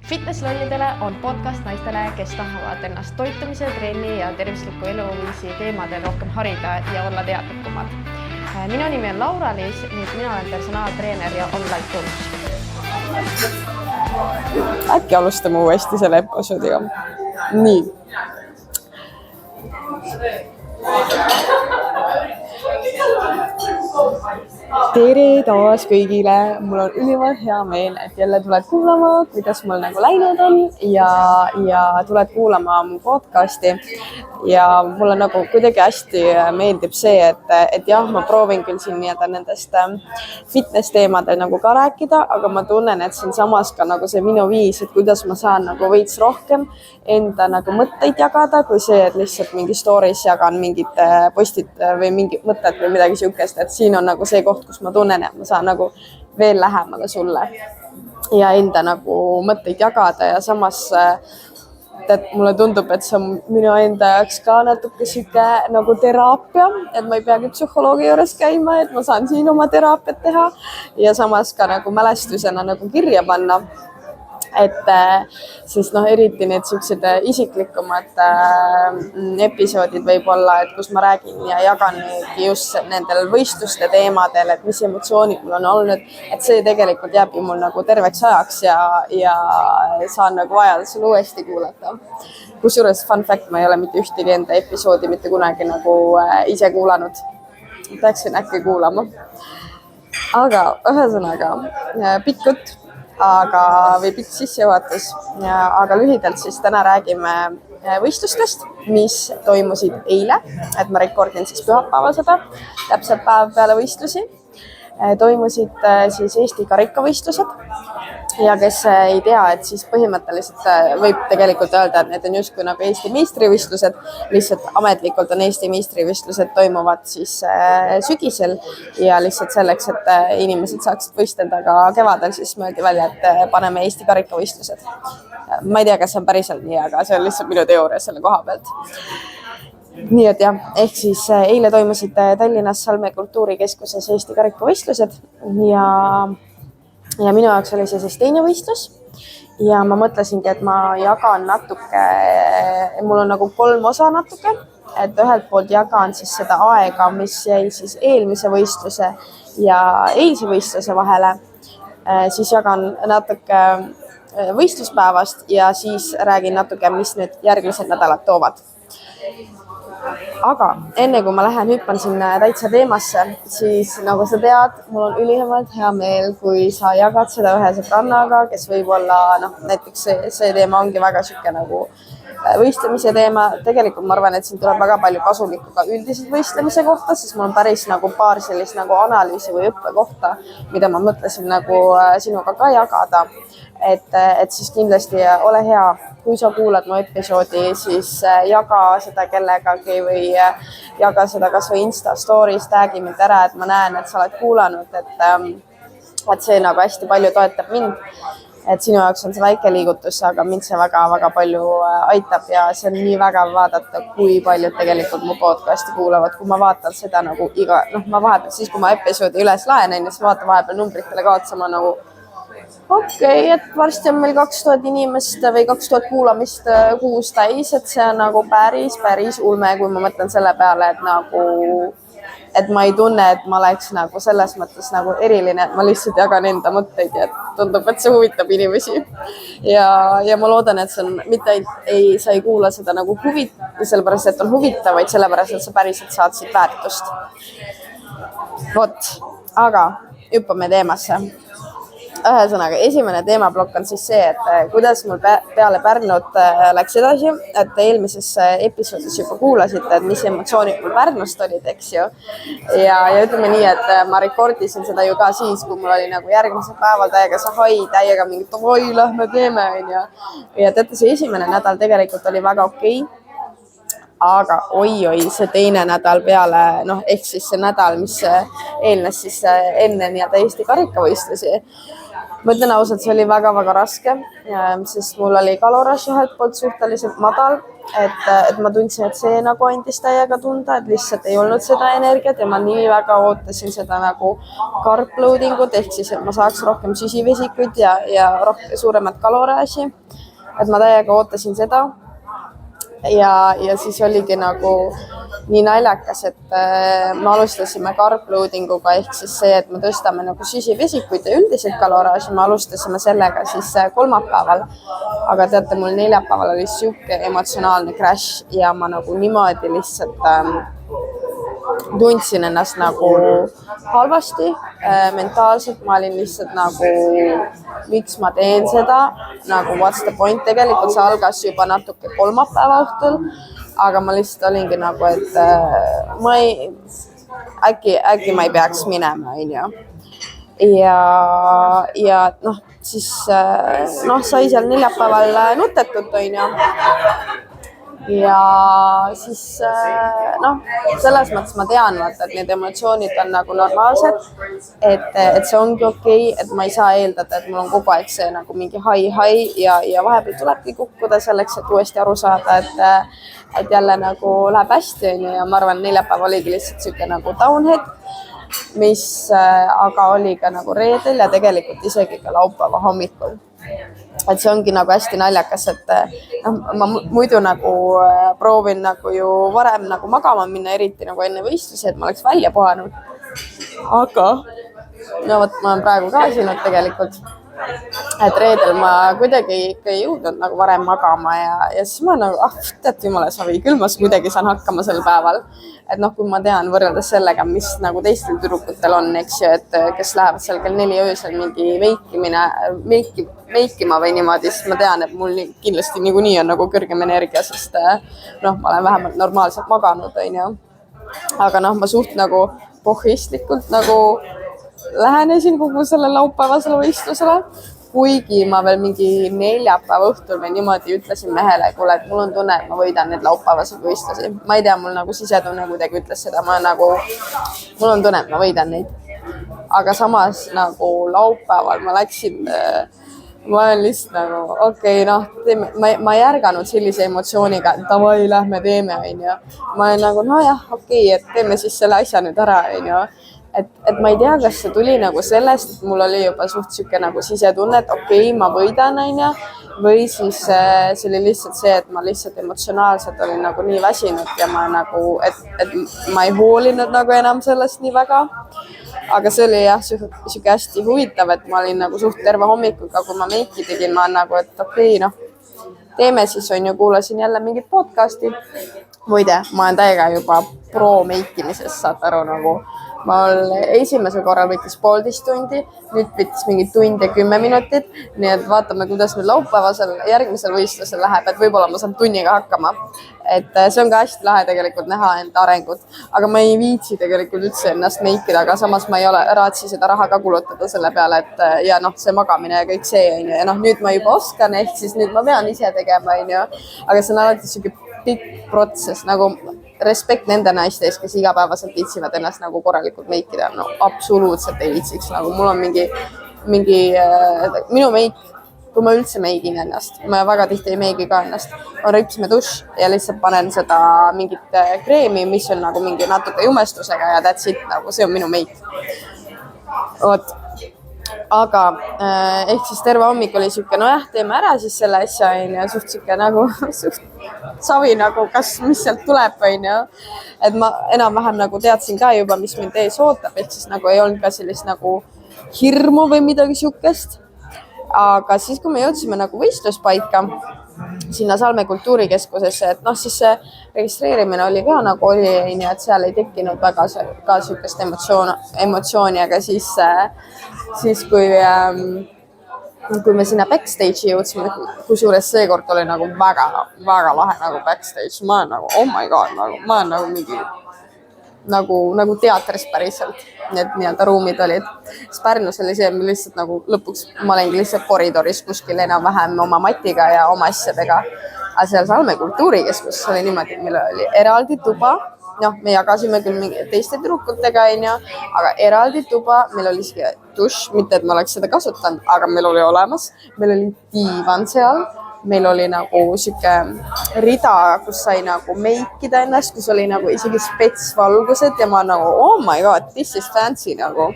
Fitnesslollidele on podcast naistele, kes tahavad ennast toitumise, trenni ja tervisliku eluviisi teemadel rohkem harida ja olla teadlikumad. Minu nimi on Laura-Liis ning mina olen personaaltreener ja online coach. Äkki alustame uuesti selle episoodiga. Nii. Tere taas kõigile! Mul on ülimalt hea meel, et jälle tuled kuulama, kuidas mul nagu läinud on ja tuled kuulama mu podcasti. Ja mulle nagu kuidagi hästi meeldib see, et jah, ma proovin küll siin nendest fitness teemadel nagu ka rääkida, aga ma tunnen, et see on samas ka nagu see minu viis, et kuidas ma saan nagu veits rohkem enda nagu mõtteid jagada, kui see, et lihtsalt mingi stories jagan mingit postit või mingi mõtet või midagi siukest, et siin on nagu see koht, kus ma tunnen, et ma saan nagu veel lähemale sulle ja enda nagu mõtteid jagada ja samas et mulle tundub, et see on minu enda jaoks ka natuke siuke nagu teraapia, et ma ei peagi psühholoogi juures käima, et ma saan siin oma teraapiat teha ja samas ka nagu mälestusena nagu kirja panna. Et siis eriti need siuksed isiklikumad episoodid võib-olla, et kus ma räägin ja jagan just nendel võistluste teemadel, et mis emotsioonid mul on olnud, et see tegelikult jääb ju mul nagu terveks ajaks ja saan nagu vajadusel uuesti kuulata. Kusjuures fun fact, ma ei ole mitte ühtegi enda episoodi mitte kunagi nagu ise kuulanud. Peaksin äkki kuulama. Aga ühesõnaga pikk jutt. Või pikk sissejuhatus, aga lühidalt siis täna räägime võistlustest, mis toimusid eile, et ma rekordin siis pühapäeval seda, täpselt päev peale võistlusi. Toimusid siis Eesti karikavõistlused ja kes ei tea, et siis põhimõtteliselt võib tegelikult öelda, et need on justkui nagu Eesti meistrivõistlused, lihtsalt ametlikult on Eesti meistrivõistlused toimuvad siis sügisel ja lihtsalt selleks, et inimesed saaksid võistelda ka kevadel, siis mõeldi välja, et paneme Eesti karikavõistlused. Ma ei tea, kas see on päriselt nii, aga see on lihtsalt minu teooria selle koha pealt. Nii et jah, ehk siis eile toimusid Tallinnas Salme kultuurikeskuses Eesti karikavõistlused ja minu jaoks oli see siis teine võistlus ja ma mõtlesingi, et ma jagan natuke, mul on nagu 3 osa natuke, et ühelt poolt jagan siis seda aega, mis jäi siis eelmise võistluse ja eilse võistluse vahele, siis jagan natuke võistluspäevast ja siis räägin natuke, mis nüüd järgmised nädalad toovad. Aga enne kui ma lähen hüppan sinna täitsa teemasse, siis nagu sa tead, mul on ülimalt hea meel, kui sa jagad seda ühe sõbrannaga, kes võib-olla näiteks see teema ongi väga siuke nagu võistlemise teema. Tegelikult ma arvan, et siin tuleb väga palju kasulikku ka üldiselt võistlemise kohta, sest mul on päris nagu paar sellist nagu analüüsi või õppekohta, mida ma mõtlesin nagu sinuga ka jagada. Et siis kindlasti ole hea, kui sa kuulad mu episoodi, siis jaga seda kellegagi või jaga seda kas või Insta stories, tag'i mind ära, et ma näen, et sa oled kuulanud, et see nagu hästi palju toetab mind. Et sinu jaoks on see väike liigutus, aga mind see väga-väga palju aitab ja see on nii vägev vaadata, kui paljud tegelikult mu podcasti kuulavad, kui ma vaatan seda nagu ma vahepeal siis, kui ma episoodi üles laen, siis vaatan vahepeal numbritele kaotsama nagu okei, et varsti on meil 2000 inimest või 2000 kuulamist kuus täis, et see on nagu päris ulme, kui ma mõtlen selle peale, et ma ei tunne, et ma oleks nagu selles mõttes nagu eriline, et ma lihtsalt jagan enda mõtteid ja tundub, et see huvitab inimesi. Ja ma loodan, et see on mitte sa ei kuula seda nagu sellepärast, et on huvitav, vaid sellepärast, et sa päriselt saad siit väärtust. Vot, aga hüppame teemasse. Ühesõnaga, esimene teemaplokk on siis see, et kuidas mul peale Pärnut läks edasi, et eelmises episoodis juba kuulasite, et mis emotsioonid mul Pärnust olid, eks ju. Ja ütleme nii, et ma rekordisin seda ju ka siis, kui mul oli nagu järgmisel päeval täiega mingit lähme teeme. Ja teate, see esimene nädal tegelikult oli väga okei. Aga oi, see teine nädal peale, ehk siis see nädal, mis eelnes siis enne Eesti karikavõistlusi. Ma ütlen ausalt, see oli väga-väga raske, sest mul oli kaloraaž ühelt poolt suhteliselt madal, et ma tundsin, et see nagu andis täiega tunda, et lihtsalt ei olnud seda energiat ja ma nii väga ootasin seda nagu carb loading ut ehk siis, et ma saaks rohkem süsivesikuid ja suuremat kaloraaži. Et ma täiega ootasin seda. Ja siis oligi nagu nii naljakas, et me alustasime carb loading uga ehk siis see, et me tõstame nagu süsivesikuid ja üldiselt kaloraaži, me alustasime sellega siis kolmapäeval. Aga teate, mul neljapäeval oli siuke emotsionaalne crash ja ma nagu niimoodi lihtsalt tundsin ennast nagu halvasti mentaalselt, ma olin lihtsalt nagu, miks ma teen seda, nagu what's the point, tegelikult see algas juba natuke kolmapäeva õhtul, aga ma lihtsalt olingi nagu, et ma ei, äkki ma ei peaks minema, onju. Ja noh, siis sai seal neljapäeval nutetut, onju. Ja siis selles mõttes ma tean, vaata, et need emotsioonid on nagu normaalsed, et see ongi okei, et ma ei saa eeldada, et mul on kogu aeg see nagu mingi hai ja vahepeal tulebki kukkuda selleks, et uuesti aru saada, et jälle nagu läheb hästi, onju, ja ma arvan, neljapäev oligi lihtsalt siuke nagu downhead, mis aga oli ka nagu reedel ja tegelikult isegi ka laupäeva hommikul. Et see ongi nagu hästi naljakas, et ma muidu nagu proovin nagu ju varem nagu magama minna, eriti nagu enne võistlusi, et ma oleks välja puhanud. Aga no vot, ma olen praegu ka siin tegelikult, et reedel ma kuidagi ikka ei jõudnud nagu varem magama ja siis ma nagu, tead jumala savi, küll ma kuidagi saan hakkama sel päeval. Et noh, kui ma tean võrreldes sellega, mis nagu teistel tüdrukutel on, eks ju, et kes lähevad seal kell 4 öösel mingi meikima või niimoodi, siis ma tean, et mul kindlasti niikuinii on nagu kõrgem energia, sest noh, ma olen vähemalt normaalselt maganud, onju. Aga noh, ma suht nagu pohhistlikult nagu lähenesin kogu selle laupäevasele võistlusele, kuigi ma veel mingi neljapäeva õhtul või niimoodi ütlesin mehele, kuule, et mul on tunne, et ma võidan need laupäevased võistlusi. Ma ei tea, mul nagu sisetunne kuidagi ütles seda, mul on tunne, et ma võidan neid. Aga samas nagu laupäeval ma läksin, ma olen lihtsalt nagu, okei, noh, ma ei ärganud sellise emotsiooniga, et davai, lähme teeme, onju. Ma olen nagu, nojah, okei, et teeme siis selle asja nüüd ära, onju. Et ma ei tea, kas see tuli nagu sellest, et mul oli juba suht siuke nagu sisetunne, et okei, ma võidan, onju. Või siis see oli lihtsalt see, et ma lihtsalt emotsionaalselt olin nagu nii väsinud ja ma nagu, et ma ei hoolinud nagu enam sellest nii väga. Aga see oli jah, siuke hästi huvitav, et ma olin nagu suht terve hommikuga, kui ma meiki tegin, ma nagu, et okei, noh, teeme siis, onju, kuulasin jälle mingit podcasti. Muide, ma olen täiega juba pro meikimises, saate aru nagu. Mul esimesel korral võttis 1,5 tundi, nüüd võttis mingi tund ja 10 minutit, nii et vaatame, kuidas nüüd laupäevasel järgmisel võistlusel läheb, et võib-olla ma saan tunniga hakkama. Et see on ka hästi lahe tegelikult näha enda arengut, aga ma ei viitsi tegelikult üldse ennast meikida, aga samas ma ei raatsi seda raha ka kulutada selle peale, et ja noh, see magamine ja kõik see, onju. Ja noh, nüüd ma juba oskan, ehk siis nüüd ma pean ise tegema, onju. Aga see on alati siuke pikk protsess, nagu respekt nende naiste ees, kes igapäevaselt viitsivad ennast nagu korralikult meikida. No absoluutselt ei viitsiks, nagu mul on minu meik, kui ma üldse meigin ennast, ma väga tihti ei meigi ka ennast, on ripsme dušš ja lihtsalt panen seda mingit kreemi, mis on nagu mingi natuke jumestusega ja that's it, nagu see on minu meik. Oot. Aga ehk siis terve hommik oli siuke, nojah, teeme ära siis selle asja, onju, suht siuke nagu savi nagu, mis sealt tuleb, onju. Et ma enam-vähem nagu teadsin ka juba, mis mind ees ootab, ehk siis nagu ei olnud ka sellist nagu hirmu või midagi siukest. Aga siis, kui me jõudsime nagu võistluspaika sinna Salme kultuurikeskusesse, et noh, siis see registreerimine oli ka nagu oli, et seal ei tekkinud väga ka siukest emotsiooni, aga siis kui me sinna backstage'i jõudsime, kusjuures seekord oli nagu väga lahe nagu backstage, ma olen nagu, oh my god, nagu, ma olen nagu mingi nagu teatris päriselt, need nii-öelda ruumid olid. Siis Pärnus oli see, lihtsalt nagu lõpuks ma olengi lihtsalt koridoris kuskil enam-vähem oma matiga ja oma asjadega. Aga seal Salme kultuurikeskus oli niimoodi, meil oli eraldi tuba, noh, me jagasime küll mingi teiste tüdrukutega, aga eraldi tuba, meil oli isegi dušš, mitte et ma oleks seda kasutanud, aga meil oli olemas, meil oli diivan seal, meil oli nagu sihuke rida, kus sai nagu meikida ennast, kus oli nagu isegi spetsvalgused ja ma nagu oh my god, this is fancy nagu.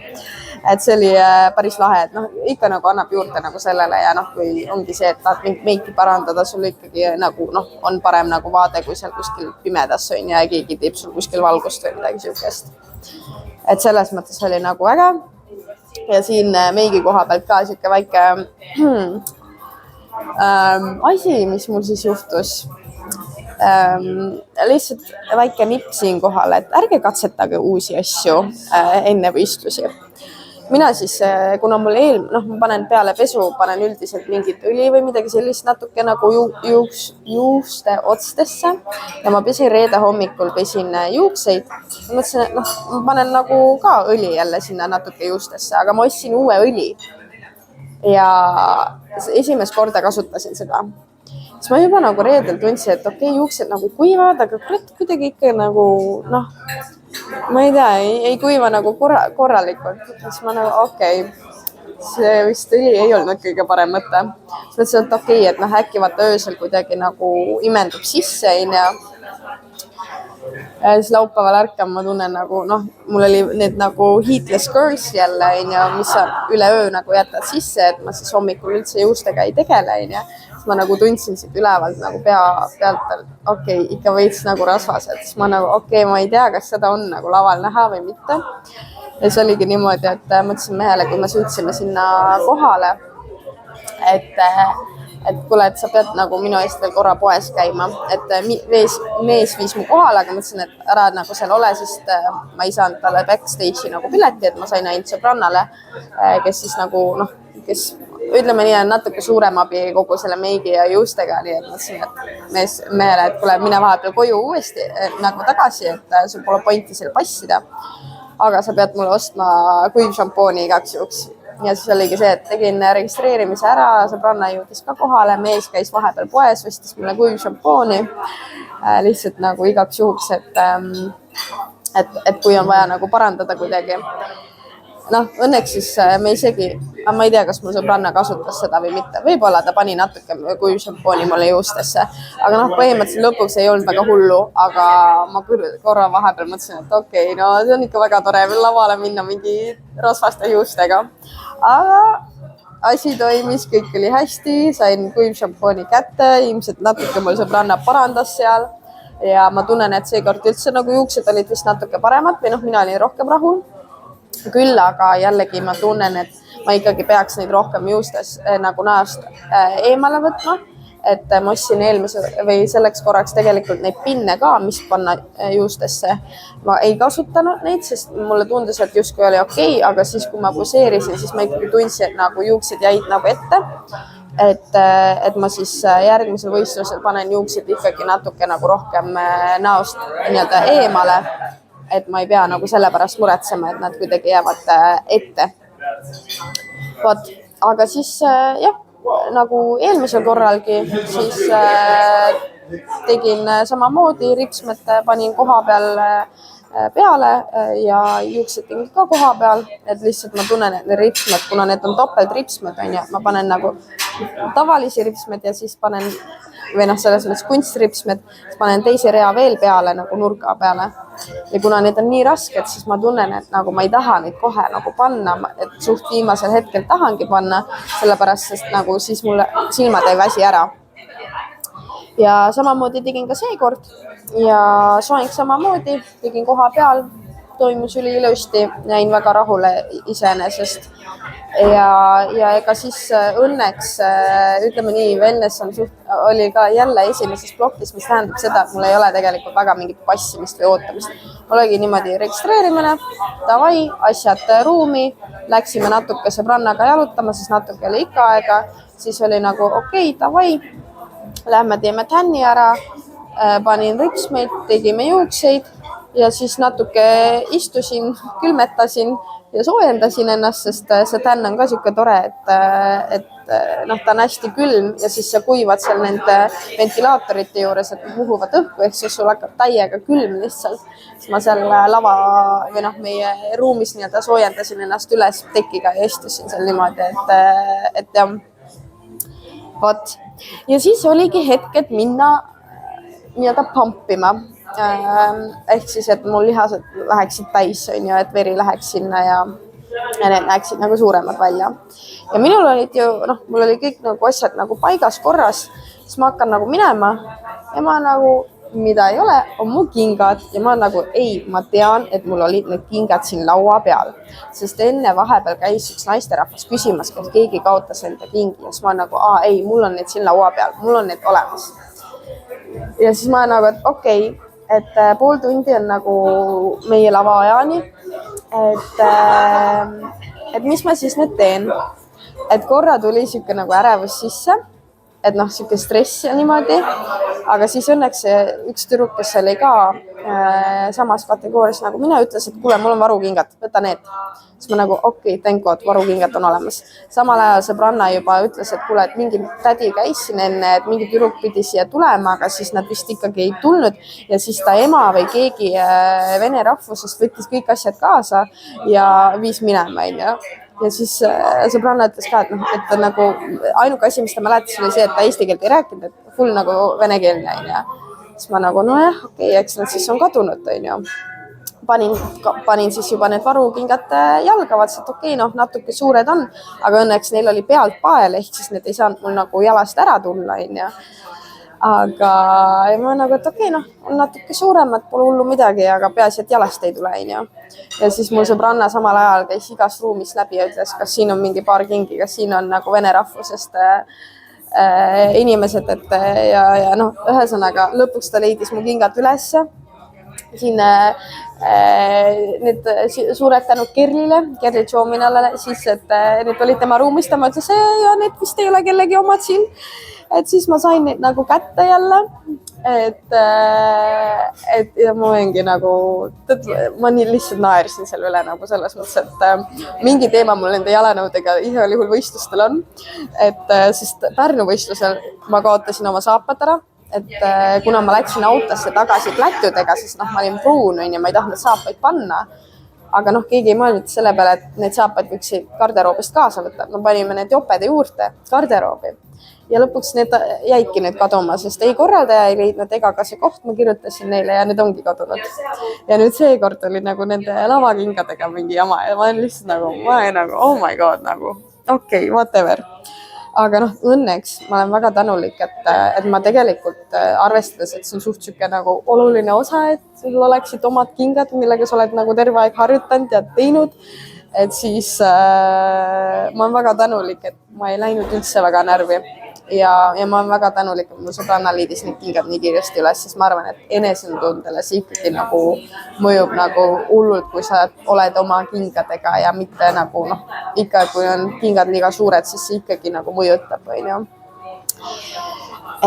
Et see oli päris lahe, et noh, ikka nagu annab juurde nagu sellele ja noh, kui ongi see, et tahad mingit meiki parandada, sul ikkagi nagu noh, on parem nagu vaade, kui seal kuskil pimedas on ja keegi teeb sul kuskil valgust või midagi siukest. Et selles mõttes oli nagu äge. Ja siin meigi koha pealt ka siuke väike asi, mis mul siis juhtus. Lihtsalt väike nipp siin kohal, et ärge katsetage uusi asju enne võistlusi. Mina siis, kuna mul ma panen peale pesu, panen üldiselt mingit õli või midagi sellist natuke nagu juuste otstesse ja ma pesin reede hommikul, pesin juukseid. Mõtlesin, et noh, ma panen nagu ka õli jälle sinna natuke juustesse, aga ma ostsin uue õli ja esimest korda kasutasin seda. Siis ma juba nagu reedel tundsin, et okei, juuksed nagu kuivad, aga kurat kuidagi ikka nagu noh, ma ei tea, ei kuiva nagu korralikult. Siis ma nagu okei, see vist ei olnud kõige parem mõte. Siis mõtlesin, et okei, et noh, äkki vaata öösel kuidagi nagu imendub sisse ja siis laupäeval ärkam ma tunnen nagu noh, mul oli need nagu heatless girls jälle mis sa üle öö nagu jätad sisse, et ma siis hommikul üldse juustega ei tegele siis ma nagu tundsin siit ülevalt nagu pealt, okei, ikka veits nagu rasvased, siis ma nagu okei, ma ei tea, kas seda on nagu laval näha või mitte. Ja siis oligi niimoodi, et mõtlesin mehele, kui me sõitsime sinna kohale, et kuule, et sa pead nagu minu eest veel korra poes käima, et mees viis mu kohale, aga mõtlesin, et ära nagu seal ole, sest ma ei saanud talle backstage'i nagu pileti, et ma sain ainult sõbrannale, kes siis nagu noh, kes ütleme nii, on natuke suurem abi kogu selle meigi ja juustega, nii et mõtlesin, et mehele, et kuule, mine vahepeal koju uuesti nagu tagasi, et sul pole pointi seal passida, aga sa pead mulle ostma kuivšampooni igaks juhuks. Ja siis oligi see, et tegin registreerimise ära, sõbranna jõudis ka kohale, mees käis vahepeal poes, võstis mulle kuivšampooni lihtsalt nagu igaks juhuks, et kui on vaja nagu parandada kuidagi. Noh, õnneks siis me isegi, ma ei tea, kas mul sõbranna kasutas seda või mitte, võib-olla ta pani natuke kuivšampooni mulle juustesse, aga noh, põhimõtteliselt lõpuks ei olnud väga hullu, aga ma korra vahepeal mõtlesin, et okei, no see on ikka väga tore veel lavale minna mingi rasvaste juustega, aga asi toimis, kõik oli hästi, sain kuivšampooni kätte, ilmselt natuke mul sõbranna parandas seal ja ma tunnen, et seekord üldse nagu juuksed olid vist natuke paremad või noh, mina olin rohkem rahul. Küll, aga jällegi ma tunnen, et ma ikkagi peaks neid rohkem juustes nagu näost eemale võtma, et ma ostsin selleks korraks tegelikult neid pinne ka, mis panna juustesse. Ma ei kasutanud neid, sest mulle tundus, et justkui oli okei, aga siis, kui ma poseerisin, siis ma ikkagi tundsin, et nagu juuksed jäid nagu ette. Et ma siis järgmisel võistlusel panen juuksed ikkagi natuke nagu rohkem näost nii-öelda eemale. Et ma ei pea nagu sellepärast muretsema, et nad kuidagi jäävad ette. Vot, aga siis jah, nagu eelmisel korralgi, siis tegin samamoodi ripsmed, panin koha peal peale ja juuksed tegin ka koha peal, et lihtsalt ma tunnen, et need ripsmed, kuna need on topelt ripsmed, ma panen nagu tavalisi ripsmed ja siis panen või noh, selles mõttes kunstripsmed, siis panen teise rea veel peale nagu nurga peale. Ja kuna need on nii rasked, siis ma tunnen, et nagu ma ei taha neid kohe nagu panna, et suht viimasel hetkel tahangi panna, sellepärast, sest nagu siis mulle silmad ei väsi ära. Ja samamoodi tegin ka seekord ja soeng samamoodi, tegin koha peal, toimus üliilusti, jäin väga rahule iseenesest. Ja ega siis õnneks, ütleme nii, wellness oli ka jälle esimeses plokis, mis tähendab seda, et mul ei ole tegelikult väga mingit passimist või ootamist. Mul oligi niimoodi registreerimine, davai, asjad ruumi, läksime natuke sõbrannaga jalutama, siis natuke oli ikka aega, siis oli nagu okei, davai, lähme teeme tänni ära, panin ripsmeid, tegime juukseid ja siis natuke istusin, külmetasin ja soojendasin ennast, sest see tänn on ka siuke tore, et noh, ta on hästi külm ja siis sa kuivad seal nende ventilaatorite juures, et puhuvad õhku, ehk siis sul hakkab täiega külm lihtsalt. Siis ma seal lava või noh, meie ruumis nii-öelda soojendasin ennast üles tekiga ja istusin seal niimoodi, et jah. vot. Ja siis oligi hetk, et minna nii-öelda pumpima. Ehk siis, et mul lihased läheksid täis, on ju, et veri läheks sinna ja need näeksid nagu suuremad välja. Ja minul olid ju, mul oli kõik nagu asjad nagu paigas korras, siis ma hakkan nagu minema ja ma nagu, mida ei ole, on mu kingad ja ma nagu, ei, ma tean, et mul olid need kingad siin laua peal, sest enne vahepeal käis üks naisterahvas küsimas, kas keegi kaotas enda kingi ja siis ma nagu, ei, mul on need siin laua peal, mul on need olemas. Ja siis ma nagu, et okei, et pool tundi on nagu meie lavaajani, et mis ma siis nüüd teen, et korra tuli siuke nagu ärevus sisse, et siuke stress ja niimoodi, aga siis õnneks üks tüdruk, kes oli ka samas kategoorias nagu mina, ütles, et kuule, mul on varukingad, võta need. Siis ma nagu, okei, thank God, varukingad on olemas. Samal ajal sõbranna juba ütles, et kuule, et mingi tädi käis siin enne, et mingi tüdruk pidi siia tulema, aga siis nad vist ikkagi ei tulnud ja siis ta ema või keegi vene rahvusest võttis kõik asjad kaasa ja viis minema, on ju. Ja siis sõbranna ütles ka, et nagu ainuke asi, mis ta mäletas, oli see, et ta eesti keelt ei rääkinud, et full nagu vene keelne, on ju. Siis ma nagu, nojah, okei, eks nad siis on kadunud, on ju. Panin siis juba need varukingad jalga, vaatasin, et okei, natuke suured on, aga õnneks neil oli pealt pael, ehk siis need ei saanud mul nagu jalast ära tulla, on ju. Aga ma nagu, et okei, on natuke suuremad, pole hullu midagi, aga peaasi, et jalast ei tule, on ju. Ja siis mul sõbranna samal ajal käis igast ruumist läbi ja ütles, kas siin on mingi paar kingi, kas siin on nagu vene rahvusest inimesed, et ja ühesõnaga lõpuks ta leidis mu kingad ülesse. Siin need suured tänud Kerli Tšoominale siis, et need olid tema ruumist ja ma ütles, ja need vist ei ole kellegi omad siin. Et siis ma sain neid nagu kätte jälle, et ja ma olengi nagu, ma nii lihtsalt naersin selle üle nagu selles mõttes, et mingi teema mul nende jalanõudega igal juhul võistlustel on, et sest Pärnu võistlusel ma kaotasin oma saapad ära, et kuna ma läksin autosse tagasi plätudega, siis ma olin pruun ja ma ei tahtnud saapaid panna, aga keegi ei mõelnud selle peale, et need saapad võiksid garderoobist kaasa võtta, me panime need jopede juurde garderoobi. Ja lõpuks need jäidki nüüd kaduma, sest ei korraldaja ei leidnud ega ka see koht, ma kirjutasin neile ja need ongi kadunud. Ja nüüd seekord oli nagu nende lavakingadega mingi jama ja ma olen lihtsalt nagu, oh my god, nagu okei, whatever. Aga õnneks ma olen väga tänulik, et ma tegelikult arvestades, et see on suht siuke nagu oluline osa, et sul oleksid omad kingad, millega sa oled nagu terve aeg harjutanud ja teinud, et siis ma olen väga tänulik, et ma ei läinud üldse väga närvi. Ja ma olen väga tänulik, et mul sõbranna liidis need kingad nii kiiresti üles, siis ma arvan, et enesetundele see ikkagi nagu mõjub nagu hullult, kui sa oled oma kingadega ja mitte nagu ikka kui on kingad liiga suured, siis see ikkagi nagu mõjutab, on ju.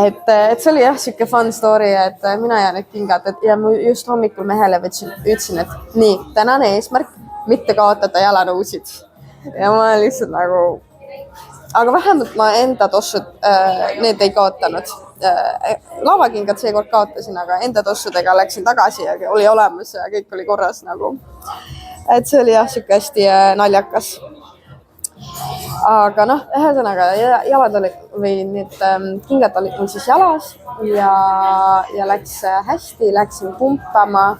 Et see oli jah, siuke fun story, et mina ja need kingad ja just hommikul mehele ütlesin, et nii, tänane eesmärk, mitte kaotada jalanõusid. Ja ma olen lihtsalt nagu, aga vähemalt ma enda tossud, need ei kaotanud. Lavakingad seekord kaotasin, aga enda tossudega läksin tagasi ja oli olemas ja kõik oli korras nagu. Et see oli jah, siuke hästi naljakas. Aga ühesõnaga jalad olid või need kingad olid mul siis jalas ja läks hästi, läksin pumpama,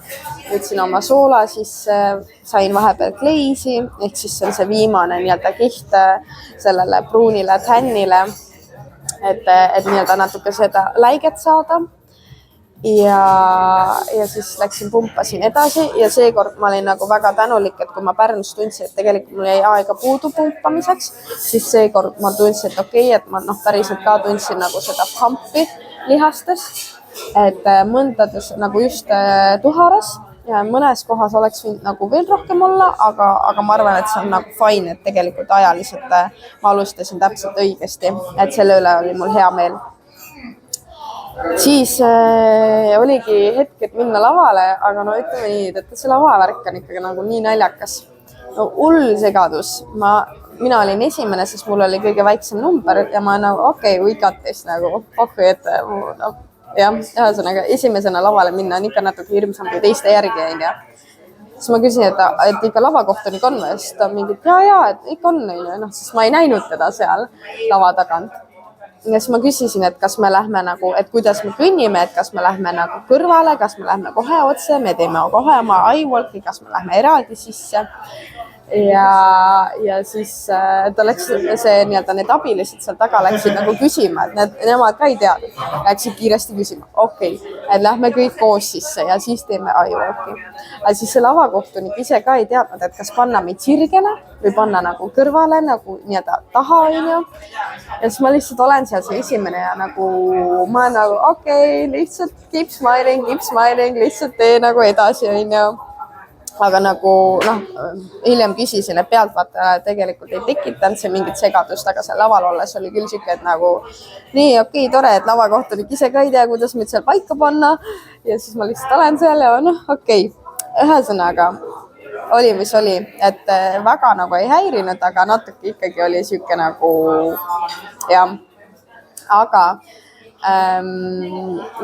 võtsin oma soola sisse, sain vahepeal kleisi, ehk siis see on see viimane nii-öelda kiht sellele pruunile tännile, et nii-öelda natuke seda läiget saada. Ja siis läksin pumpasin edasi ja seekord ma olin nagu väga tänulik, et kui ma Pärnus tundsin, et tegelikult mul jäi aega puudu pumpamiseks, siis seekord ma tundsin, et okei, et ma päriselt ka tundsin nagu seda pumpi lihastes, et mõndades nagu just tuharas ja mõnes kohas oleks võinud nagu veel rohkem olla, aga ma arvan, et see on nagu fine, et tegelikult ajaliselt ma alustasin täpselt õigesti, et selle üle oli mul hea meel. Siis oligi hetk, et minna lavale, aga ütleme nii, et see lavavärk on ikkagi nagu nii naljakas. Hull segadus. Mina olin esimene, sest mul oli kõige väiksem number ja ma nagu okei, we got this nagu, et jah, ühesõnaga esimesena lavale minna on ikka natuke hirmsam kui teiste järgi, on ju. Siis ma küsin, et ikka lavakohtunik on või, sest ta mingi, et ikka on, sest ma ei näinud teda seal lava tagant. ja siis ma küsisin, et kas me lähme nagu, et kuidas me kõnnime, et kas me lähme nagu kõrvale, kas me lähme kohe otse, me teeme kohe oma iWalki, kas me lähme eraldi sisse. Ja siis ta läks, see nii-öelda need abilised seal taga läksid nagu küsima, et nemad ka ei teadnud, läksid kiiresti küsima, okei, et lähme kõik koos sisse ja siis teeme iWalki. Aga siis see lavakohtunik ise ka ei teadnud, et kas panna meid sirgele või panna nagu kõrvale, nagu nii-öelda taha, onju. Ja siis ma lihtsalt olen seal see esimene ja nagu ma nagu okei, lihtsalt keep smiling, lihtsalt tee nagu edasi, onju. Aga nagu hiljem küsisin, et pealtvaatajale tegelikult ei tekitanud see mingit segadust, aga seal laval olles oli küll siuke, et nagu nii okei, tore, et lavakohtunik ise ka ei tea, kuidas meid seal paika panna. Ja siis ma lihtsalt olen seal ja okei. Ühesõnaga oli, mis oli, et väga nagu ei häirinud, aga natuke ikkagi oli siuke nagu jah, aga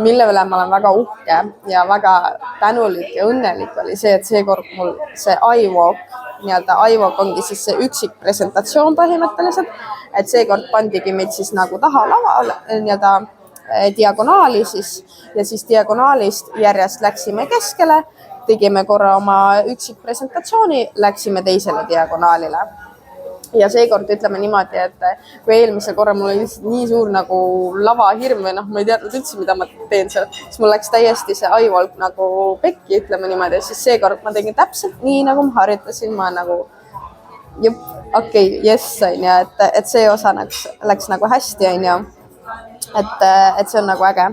mille üle ma olen väga uhke ja väga tänulik ja õnnelik oli see, et seekord mul see iWalk, nii-öelda iWalk ongi siis see üksik presentatsioon põhimõtteliselt, et seekord pandigi meid siis nagu taha laval nii-öelda diagonaali siis ja siis diagonaalist järjest läksime keskele, tegime korra oma üksik presentatsiooni, läksime teisele diagonaalile. Ja seekord ütleme niimoodi, et kui eelmisel korral mul oli lihtsalt nii suur nagu lavahirm või ma ei teadnud üldse, mida ma teen seal, siis mul läks täiesti see iWalk nagu pekki, ütleme niimoodi, siis seekord ma tegin täpselt nii, nagu ma harjutasin, ma nagu okei, jess, onju, et see osa läks nagu hästi, onju, et see on nagu äge.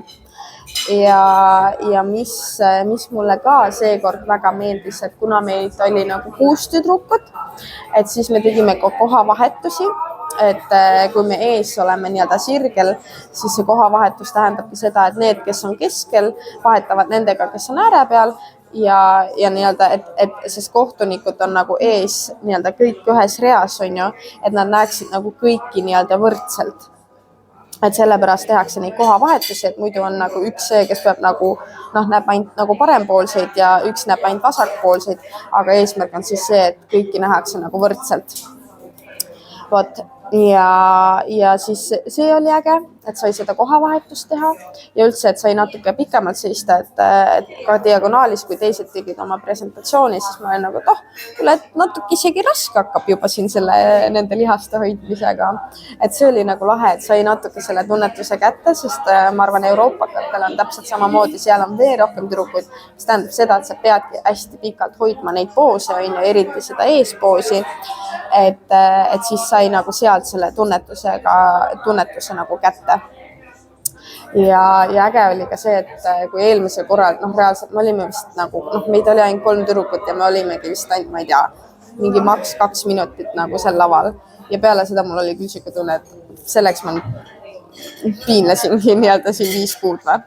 Ja mis mulle ka seekord väga meeldis, et kuna meid oli nagu 6 tüdrukut, et siis me tegime kohavahetusi, et kui me ees oleme nii-öelda sirgel, siis see kohavahetus tähendabki seda, et need, kes on keskel, vahetavad nendega, kes on ääre peal ja nii-öelda, et sest kohtunikud on nagu ees nii-öelda kõik ühes reas, on ju, et nad näeksid nagu kõiki nii-öelda võrdselt. Et sellepärast tehakse neid kohavahetusi, et muidu on nagu üks see, kes peab nagu, näeb ainult nagu parempoolseid ja üks näeb ainult vasakpoolseid, aga eesmärk on siis see, et kõiki nähakse nagu võrdselt. Vot, ja siis see oli äge, et sai seda kohavahetust teha ja üldse, et sai natuke pikemalt seista, et ka diagonaalis, kui teised tegid oma presentatsiooni, siis ma olen nagu, kuule, et natuke isegi raske hakkab juba siin nende lihaste hoidmisega. Et see oli nagu lahe, et sai natuke selle tunnetuse kätte, sest ma arvan, Euroopakatel on täpselt samamoodi, seal on veel rohkem tüdrukuid, mis tähendab seda, et sa peadki hästi pikalt hoidma neid poose, eriti seda eespoosi, et siis sai nagu sealt selle tunnetuse nagu kätte. Ja äge oli ka see, et kui eelmisel korral, reaalselt me olime vist nagu, meid oli ainult 3 tüdrukut ja me olimegi vist ainult, ma ei tea, mingi maks 2 minutit nagu seal laval. Ja peale seda mul oli küll siuke tunne, et selleks ma piinlesingi nii-öelda siin 5 kuud või.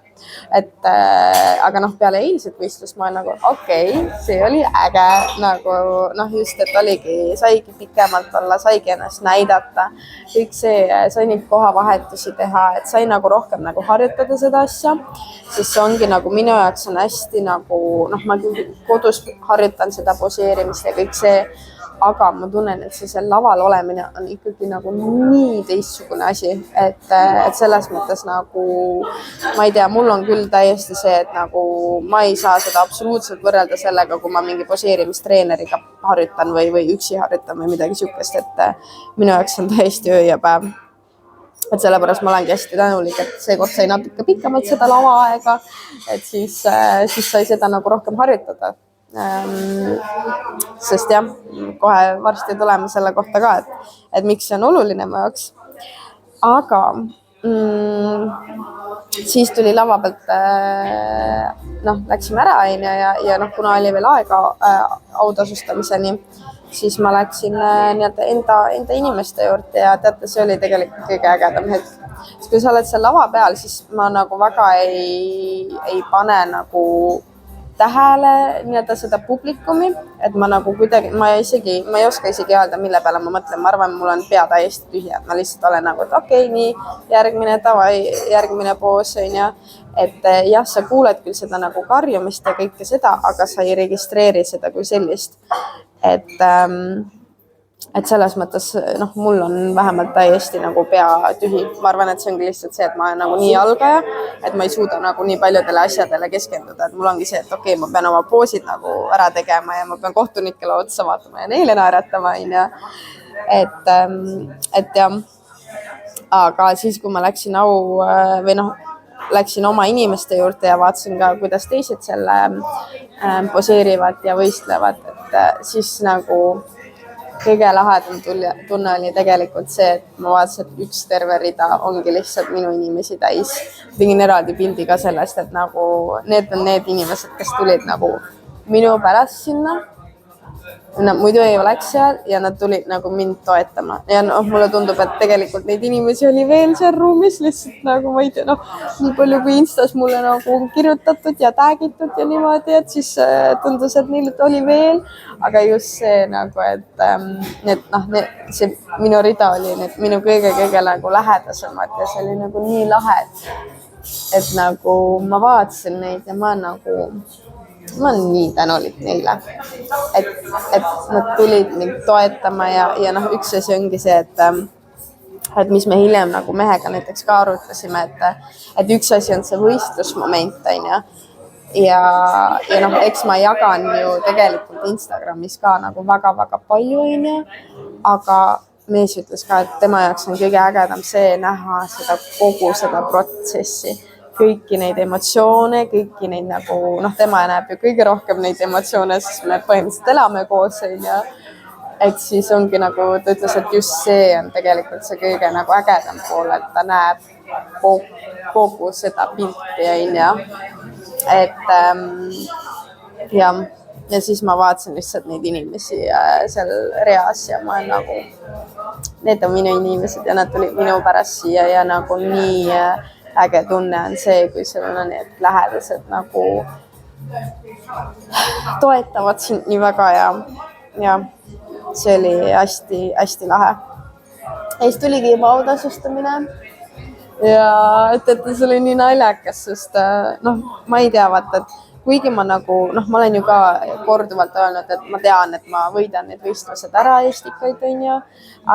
Aga peale eilset võistlust ma olen nagu okei, see oli äge, nagu just, et saigi pikemalt olla, saigi ennast näidata, kõik see, sai neid kohavahetusi teha, et sai nagu rohkem nagu harjutada seda asja, sest see ongi nagu minu jaoks on hästi nagu, ma kodus harjutan seda poseerimist ja kõik see, aga ma tunnen, et see seal laval olemine on ikkagi nagu nii teistsugune asi, et selles mõttes nagu, ma ei tea, mul on küll täiesti see, et nagu ma ei saa seda absoluutselt võrrelda sellega, kui ma mingi poseerimistreeneriga harjutan või üksi harjutan või midagi siukest, et minu jaoks on täiesti öö ja päev. Et sellepärast ma olengi hästi tänulik, et seekord sai natuke pikemalt seda lavaaega, et siis sai seda nagu rohkem harjutada. Sest jah, kohe varsti tuleme selle kohta ka, et miks see on oluline mu jaoks. Aga siis tuli lava pealt, läksime ära ja kuna oli veel aega autasustamiseni, siis ma läksin enda inimeste juurde ja teate, see oli tegelikult kõige ägedam hetk. Sest kui sa oled seal lava peal, siis ma nagu väga ei pane nagu tähele nii-öelda seda publikumi, et ma nagu kuidagi, ma ei oska isegi öelda, mille peale ma mõtlen, ma arvan, mul on pea täiesti tühja, et ma lihtsalt olen nagu, et okei, nii, järgmine poos, onju. Et jah, sa kuuled küll seda nagu karjumist ja kõike seda, aga sa ei registreeri seda kui sellist. et selles mõttes noh, mul on vähemalt täiesti nagu pea tühi. Ma arvan, et see ongi lihtsalt see, et ma olen nagu nii algaja, et ma ei suuda nagu nii paljudele asjadele keskenduda, et mul ongi see, et okei, ma pean oma poosid nagu ära tegema ja ma pean kohtunikele otsa vaatama ja neile naeratama, onju. Et jah, aga siis, kui ma läksin läksin oma inimeste juurde ja vaatasin ka, kuidas teised selle poseerivad ja võistlevad, et siis nagu kõige lahedam tunne oli tegelikult see, et ma vaatasin, et üks terve rida ongi lihtsalt minu inimesi täis. Tegin eraldi pildi ka sellest, et nagu need on need inimesed, kes tulid nagu minu pärast sinna. Nad muidu ei oleks seal ja nad tulid nagu mind toetama. Ja noh, mulle tundub, et tegelikult neid inimesi oli veel seal ruumis lihtsalt nagu, ma ei tea, noh, nii palju kui Instas mulle nagu kirjutatud ja tag'itud ja niimoodi, et siis tundus, et neil oli veel. Aga just see nagu, et see minu rida oli need minu kõige nagu lähedasemad ja see oli nagu nii lahe, et nagu ma vaatasin neid ja ma olen nii tänulik neile, et nad tulid mind toetama ja noh, üks asi ongi see, et mis me hiljem nagu mehega näiteks ka arutasime, et üks asi on see võistlusmoment, onju. Ja noh, eks ma jagan ju tegelikult Instagramis ka nagu väga-väga palju, onju, aga mees ütles ka, et tema jaoks on kõige ägedam see näha kogu seda protsessi. Kõiki neid emotsioone, kõiki neid nagu, noh, tema näeb ju kõige rohkem neid emotsioone, sest me põhimõtteliselt elame koos, ja et siis ongi nagu, ta ütles, et just see on tegelikult see kõige nagu ägedam pool, et ta näeb kogu seda pilti, ja et ja siis ma vaatasin lihtsalt neid inimesi seal reas ja ma olen nagu, need on minu inimesed ja nad tulid minu pärast siia ja nagu nii äge tunne on see, kui sul on need lähedased nagu toetavad sind nii väga ja see oli hästi-hästi lahe. Ja siis tuligi juba autasustamine ja et see oli nii naljakas, sest noh, ma ei tea, vaata, et kuigi ma nagu, noh, ma olen ju ka korduvalt öelnud, et ma tean, et ma võidan need võistlused ära Estikaid, onju,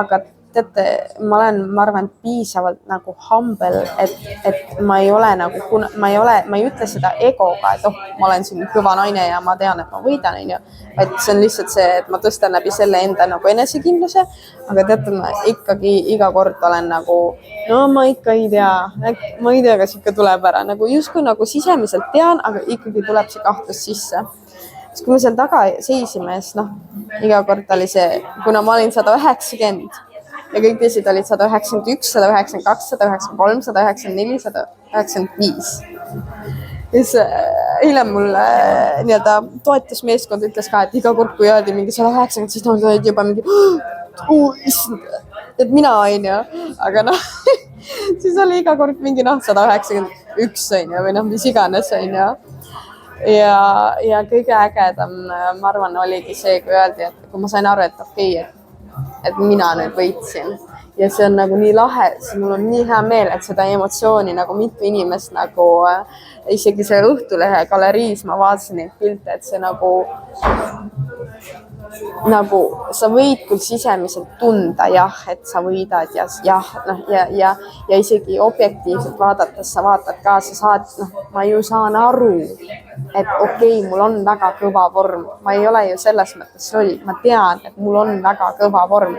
aga teate, ma arvan, piisavalt nagu humble, et ma ei ole nagu, ma ei ütle seda egoga, et ma olen siin kõva naine ja ma tean, et ma võidan, onju. Et see on lihtsalt see, et ma tõstan läbi selle enda nagu enesekindluse, aga teate, ma ikkagi iga kord olen nagu, no ma ikka ei tea, kas ikka tuleb ära, nagu justkui nagu sisemiselt tean, aga ikkagi tuleb see kahtlus sisse. Siis kui me seal taga seisime, siis noh, iga kord oli see, kuna ma olin 190 ja kõik teised olid 191, 192, 193, 194, 195. Ja siis hiljem mul nii-öelda toetusmeeskond ütles ka, et iga kord, kui öeldi mingi 190, siis nad olid juba mingi, et mina onju, aga noh, siis oli iga kord mingi 191 onju või noh, mis iganes onju. Ja kõige ägedam, ma arvan, oligi see, kui öeldi, et kui ma sain aru, et okei, et mina nüüd võitsin ja see on nagu nii lahe, mul on nii hea meel, et seda emotsiooni nagu mitu inimest nagu isegi see Õhtulehe galeriis ma vaatasin neid pilte, et see nagu sa võid küll sisemiselt tunda et sa võidad ja isegi objektiivselt vaadates sa vaatad ka, sa saad, ma ju saan aru, et okei, mul on väga kõva vorm, ma ei ole ju selles mõttes loll, ma tean, et mul on väga kõva vorm,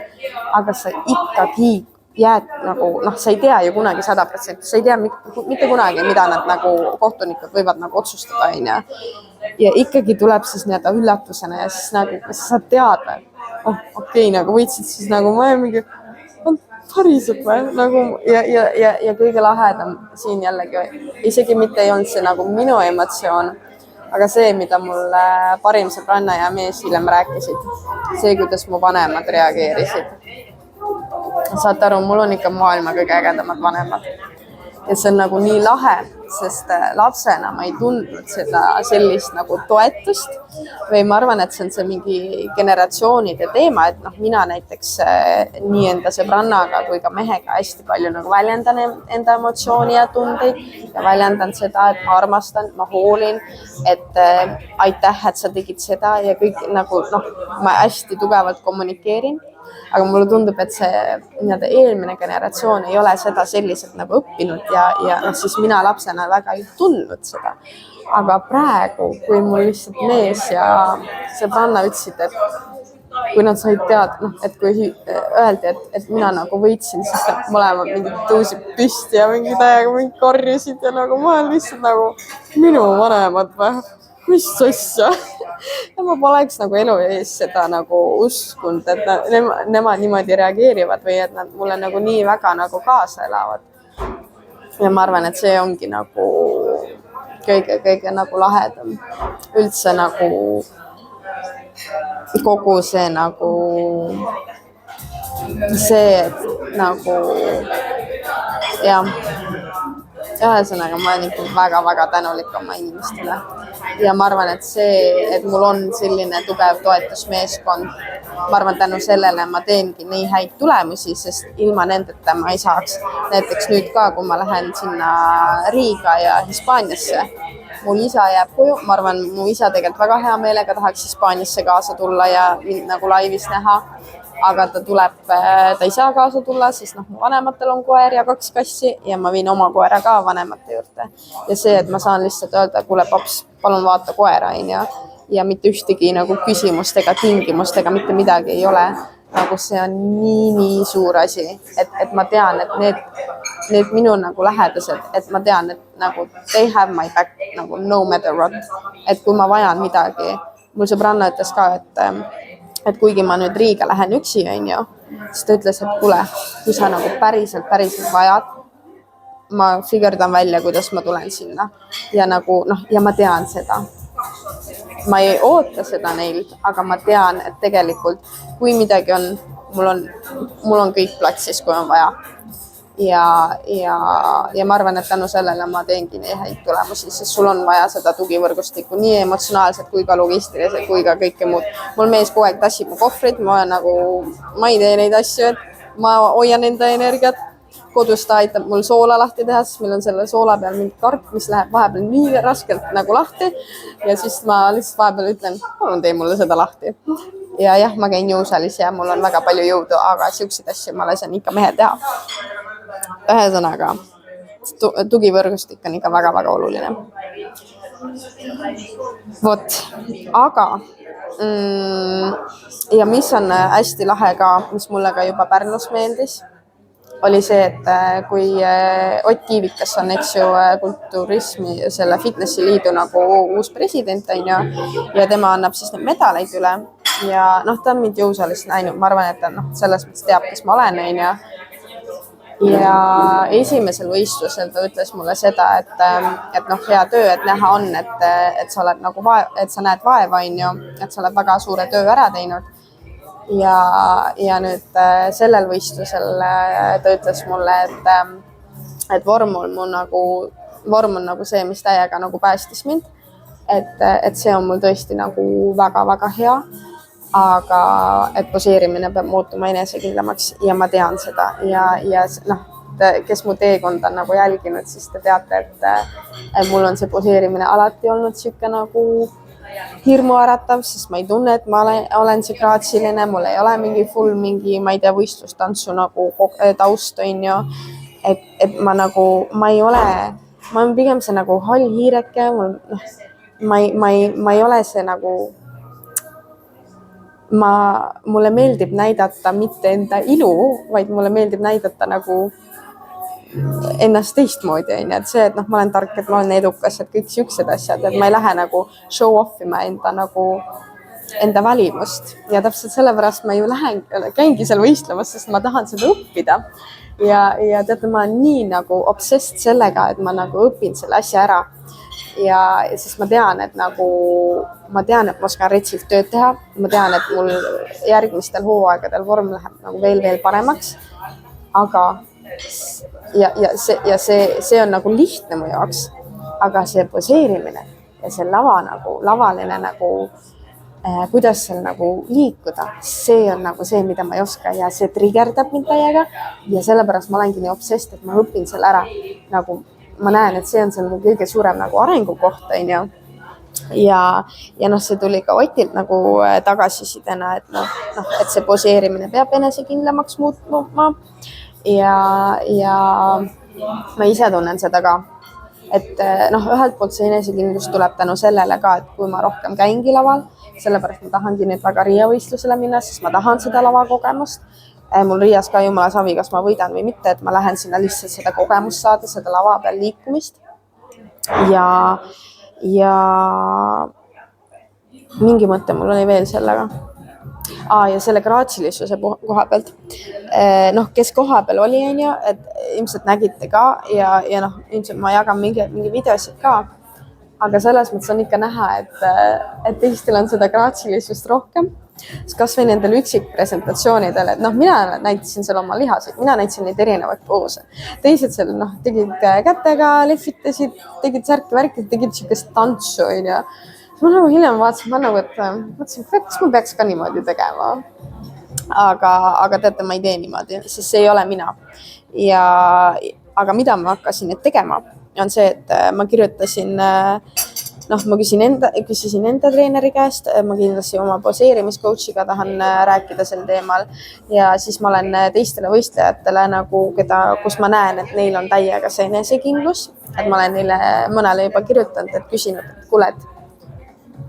aga sa ikkagi jääd nagu, sa ei tea ju kunagi 100%, sa ei tea mitte kunagi, mida nad nagu kohtunikud võivad nagu otsustada, onju. Ja ikkagi tuleb siis nii-öelda üllatusena ja siis nagu, sa saad teada, okei, nagu võitsid siis nagu ma mingi, päriselt või, nagu ja kõige lahedam siin jällegi, isegi mitte ei olnud see nagu minu emotsioon, aga see, mida mulle parim sõbranna ja mees hiljem rääkisid, see, kuidas mu vanemad reageerisid. Saate aru, mul on ikka maailma kõige ägedamad vanemad. Ja see on nagu nii lahe, sest lapsena ma ei tundnud seda sellist nagu toetust või ma arvan, et see on see mingi generatsioonide teema, et mina näiteks nii enda sõbrannaga kui ka mehega hästi palju nagu väljendan enda emotsiooni ja tundeid ja väljendan seda, et ma armastan, ma hoolin, et aitäh, et sa tegid seda ja kõik nagu ma hästi tugevalt kommunikeerin. aga mulle tundub, et see nii-öelda eelmine generatsioon ei ole seda selliselt nagu õppinud ja noh, siis mina lapsena väga ei tundnud seda. Aga praegu, kui mul lihtsalt mees ja sõbranna ütlesid, et kui nad said teada, noh, et kui öeldi, et mina nagu võitsin, siis nad mõlemad mingi tõusid püsti ja mingi täiega mingi korjusid ja nagu ma olen lihtsalt nagu minu vanemad või, mis asja. Ja ma poleks nagu elu ees seda nagu uskunud, et nemad niimoodi reageerivad või et nad mulle nagu nii väga nagu kaasa elavad. Ja ma arvan, et see ongi nagu kõige nagu lahedam üldse nagu kogu see nagu see, et nagu jah, ühesõnaga ma olen ikka väga-väga tänulik oma inimestele ja ma arvan, et see, et mul on selline tugev toetusmeeskond, ma arvan, tänu sellele ma teengi nii häid tulemusi, sest ilma nendeta ma ei saaks. Näiteks nüüd ka, kui ma lähen sinna Riiga ja Hispaaniasse, mul isa jääb koju, ma arvan, mu isa tegelikult väga hea meelega tahaks Hispaaniasse kaasa tulla ja mind nagu laivis näha, aga ta ei saa kaasa tulla, sest noh, mu vanematel on koer ja 2 kassi ja ma viin oma koera ka vanemate juurde. Ja see, et ma saan lihtsalt öelda, kuule paps, palun vaata koera, ja mitte ühtegi nagu küsimust ega tingimust ega mitte midagi ei ole. Nagu see on nii suur asi, et ma tean, et need minu nagu lähedased, et ma tean, et nagu they have my back nagu no matter what. Et kui ma vajan midagi, mul sõbranna ütles ka, et kuigi ma nüüd Riiga lähen üksi, siis ta ütles, et kuule, kui sa nagu päriselt vajad, ma figurdan välja, kuidas ma tulen sinna. Ja nagu, noh, ja ma tean seda. Ma ei oota seda neilt, aga ma tean, et tegelikult kui midagi on, mul on kõik platsis, kui on vaja. Ja ma arvan, et tänu sellele ma teengi nii häid tulemusi, sest sul on vaja seda tugivõrgustikku nii emotsionaalselt kui ka logistiliselt kui ka kõike muud. Mul mees kogu aeg tassib mu kohvrid, ma ei tee neid asju, et ma hoian enda energiat. Kodus ta aitab mul soola lahti teha, sest meil on selle soola peal mingi karp, mis läheb vahepeal nii raskelt nagu lahti. Ja siis ma lihtsalt vahepeal ütlen, palun tee mulle seda lahti. Ja jah, ma käin jõusalis ja mul on väga palju jõudu, aga siukseid asju ma lasen ikka mehe teha. Ühesõnaga, tugivõrgustik on ikka väga-väga oluline. Vot, aga ja mis on hästi lahe ka, mis mulle ka juba Pärnus meeldis, oli see, et kui Ott Kiivikas on, eks ju, kulturismi selle fitnessi liidu nagu uus president ja tema annab siis need medaleid üle ja noh, ta on mind jõusalis näinud, ma arvan, et ta selles mõttes teab, kes ma olen, ja esimesel võistlusel ta ütles mulle seda, et noh, hea töö, et näha on, et sa oled nagu et sa näed vaeva, et sa oled väga suure töö ära teinud. Ja nüüd sellel võistlusel ta ütles mulle, et vorm on nagu see, mis täiega nagu päästis mind, et see on mul tõesti nagu väga-väga hea, aga et poseerimine peab muutuma enesekindlamaks ja ma tean seda ja noh, kes mu teekond on nagu jälginud, siis te teate, et mul on see poseerimine alati olnud siuke nagu hirmuäratav, sest ma ei tunne, et ma olen see graatsiline, mul ei ole mingi ma ei tea, võistlustantsu nagu taust, et ma ei ole, ma olen pigem see nagu hall hiireke, ma ei ole see nagu, mulle meeldib näidata mitte enda ilu, vaid mulle meeldib näidata nagu ennast teistmoodi, et see, et noh, ma olen tark, et ma olen edukas, et kõik siuksed asjad, et ma ei lähe nagu show off ima enda välimust ja täpselt sellepärast ma ju käingi seal võistlemas, sest ma tahan seda õppida ja teate, ma olen nii nagu obsessed sellega, et ma nagu õpin selle asja ära ja siis ma tean, et ma oskan retsilt tööd teha, ma tean, et mul järgmistel hooaegadel vorm läheb nagu veel paremaks, aga ja see on nagu lihtne mu jaoks, aga see poseerimine ja see lavaline nagu, kuidas seal nagu liikuda, see on nagu see, mida ma ei oska ja see trigerdab mind täiega ja sellepärast ma olengi nii obsessed, et ma õpin selle ära. Nagu ma näen, et see on seal kõige suurem nagu arengukoht, ja noh, see tuli ka Otilt nagu tagasisidena, et et see poseerimine peab enesekindlamaks muutma ja ma ise tunnen seda ka, et ühelt poolt see enesekindlus tuleb tänu sellele ka, et kui ma rohkem käingi laval, sellepärast ma tahangi nüüd väga Riia võistlusele minna, sest ma tahan seda lavakogemust. Mul Riias ka jumala savi, kas ma võidan või mitte, et ma lähen sinna lihtsalt seda kogemust saada, seda lava peal liikumist ja mingi mõte mul oli veel sellega. Ja selle graatsilisuse koha pealt. Kes koha peal oli, et ilmselt nägite ka ja ilmselt ma jagan mingi videosid ka, aga selles mõttes on ikka näha, et teistel on seda graatsilisust rohkem, kas või nendel üksikpresentatsioonidel, et mina näitasin seal oma lihaseid, mina näitasin neid erinevaid poose. Teised seal tegid kätega, lehvitasid, tegid särki-värki, tegid siukest tantsu, ja ma nagu hiljem vaatasin, mõtlesin, kas ma peaks ka niimoodi tegema. Aga teate, ma ei tee niimoodi, sest see ei ole mina. Aga mida ma hakkasin nüüd tegema, on see, et ma kirjutasin, ma küsisin enda treeneri käest, ma kindlasti oma poseerimiscoachiga tahan rääkida sel teemal ja siis ma olen teistele võistlejatele kus ma näen, et neil on täiega see enesekindlus, et ma olen neile mõnele juba kirjutanud, et küsinud, et kuule,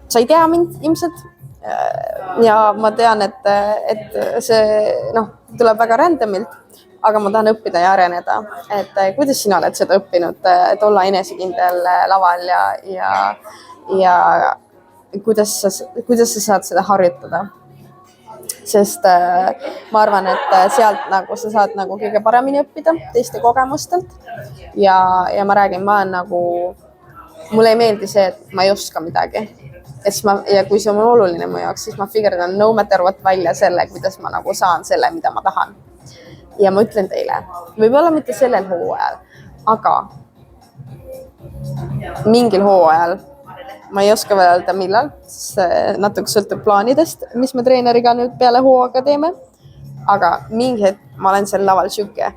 sa ei tea mind ilmselt ja ma tean, et see tuleb väga randomilt, aga ma tahan õppida ja areneda, et kuidas sina oled seda õppinud, et olla enesekindel laval ja kuidas sa saad seda harjutada. Sest ma arvan, et sealt sa saad kõige paremini õppida teiste kogemustelt ja ma räägin, mulle ei meeldi see, et ma ei oska midagi. Ja kui see on oluline mu jaoks, siis ma figuredan no matter what välja selle, kuidas ma saan selle, mida ma tahan. Ja ma ütlen teile, võib-olla mitte sellel hooajal, aga mingil hooajal, ma ei oska veel öelda millal, natuke sõltub plaanidest, mis me treeneriga nüüd peale hooaega teeme, aga mingi hetk ma olen seal laval siuke,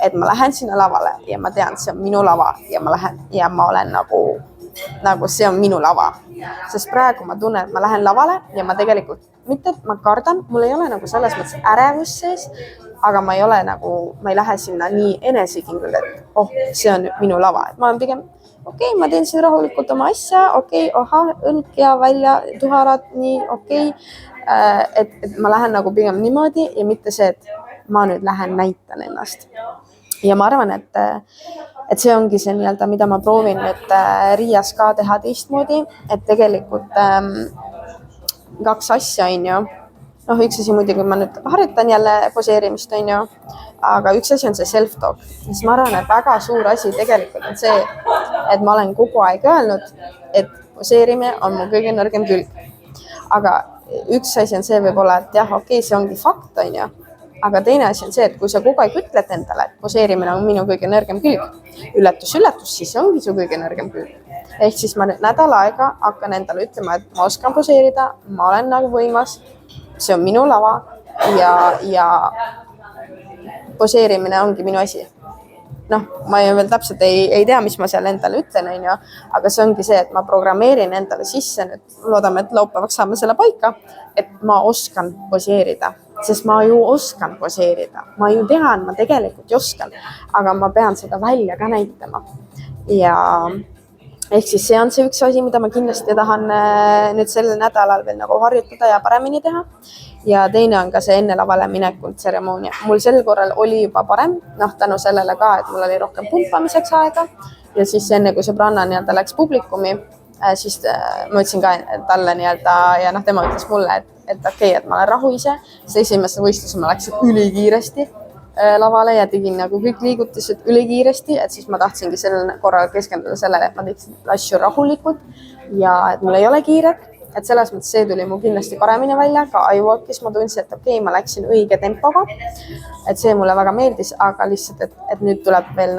et ma lähen sinna lavale ja ma tean, see on minu lava ja ma lähen ja ma olen see on minu lava, sest praegu ma tunnen, et ma lähen lavale ja ma tegelikult mitte, et ma kardan, mul ei ole selles mõttes ärevus sees, aga ma ei lähe sinna nii enesekindlalt, et see on minu lava, et ma olen pigem ma teen siin rahulikult oma asja, õlg ja välja, tuharad, nii, et ma lähen pigem niimoodi ja mitte see, et ma nüüd lähen näitan ennast. Ja ma arvan, et see ongi see mida ma proovin nüüd Riias ka teha teistmoodi, et tegelikult 2 asja, üks asi muidugi, ma nüüd harjutan jälle poseerimist, aga üks asi on see self-talk. Siis ma arvan, et väga suur asi tegelikult on see, et ma olen kogu aeg öelnud, et poseerimine on mu kõige nõrgem külg. Aga üks asi on see võib-olla, et jah, see ongi fakt, aga teine asi on see, et kui sa kogu aeg ütled endale, et poseerimine on minu kõige nõrgem külg, üllatus, siis see ongi su kõige nõrgem külg. Ehk siis ma nüüd nädal aega hakkan endale ütlema, et ma oskan poseerida, ma olen võimas, see on minu lava ja poseerimine ongi minu asi. Ma veel täpselt ei tea, mis ma seal endale ütlen, aga see ongi see, et ma programmeerin endale sisse, nüüd loodame, et laupäevaks saame selle paika, et ma oskan poseerida, sest ma ju oskan poseerida, ma ju tean, ma tegelikult oskan, aga ma pean seda välja ka näitama. Ja ehk siis see on see üks asi, mida ma kindlasti tahan nüüd sellel nädalal veel harjutada ja paremini teha. Ja teine on ka see enne lavale minekul tseremoonia. Mul sel korral oli juba parem, tänu sellele ka, et mul oli rohkem pumpamiseks aega ja siis enne, kui sõbranna läks publikumi, siis ma ütlesin ka talle ja tema ütles mulle, et et ma olen rahu ise, sest esimesel võistlusel ma läksin ülikiiresti lavale ja tegin kõik liigutused ülikiiresti, et siis ma tahtsingi sellel korral keskenduda sellele, et ma tegin asju rahulikult ja et mul ei ole kiiret, et selles mõttes see tuli mu kindlasti paremini välja, ka iWalkis ma tundsin, et ma läksin õige tempoga, et see mulle väga meeldis, aga lihtsalt, et nüüd tuleb veel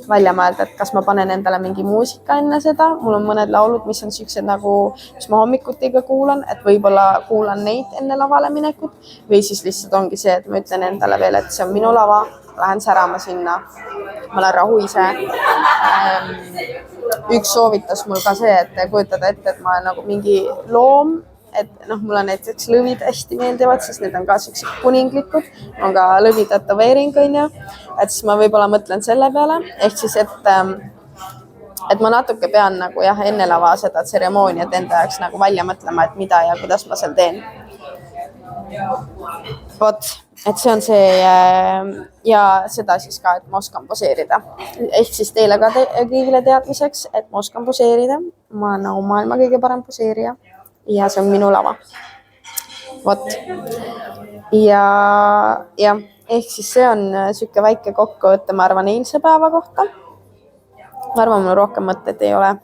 välja mõelda, et kas ma panen endale mingi muusika enne seda, mul on mõned laulud, mis on siuksed mis ma hommikuti ka kuulan, et võib-olla kuulan neid enne lavale minekut või siis lihtsalt ongi see, et ma ütlen endale veel, et see on minu lava, lähen särama sinna, ma olen rahu ise. üks soovitas mul ka see, et kujutada ette, et ma olen nagu mingi loom, et noh, mulle näiteks lõvid hästi meeldivad, sest need on ka sellised kuninglikud, on ka lõvi tätoveering, onju, et siis ma võib-olla mõtlen selle peale, ehk siis, et ma natuke pean nagu jah, enne lava seda tseremooniat enda jaoks nagu välja mõtlema, et mida ja kuidas ma seal teen. Vot, et see on see ja seda siis ka, et ma oskan poseerida. Ehk siis teile ka kõigile teadmiseks, et ma oskan poseerida. Ma olen nagu maailma kõige parem poseerija ja see on minu lava. Vot. Ja ehk siis see on siuke väike kokkuvõte, ma arvan, eilse päeva kohta. Ma arvan, mul rohkem mõtteid ei ole.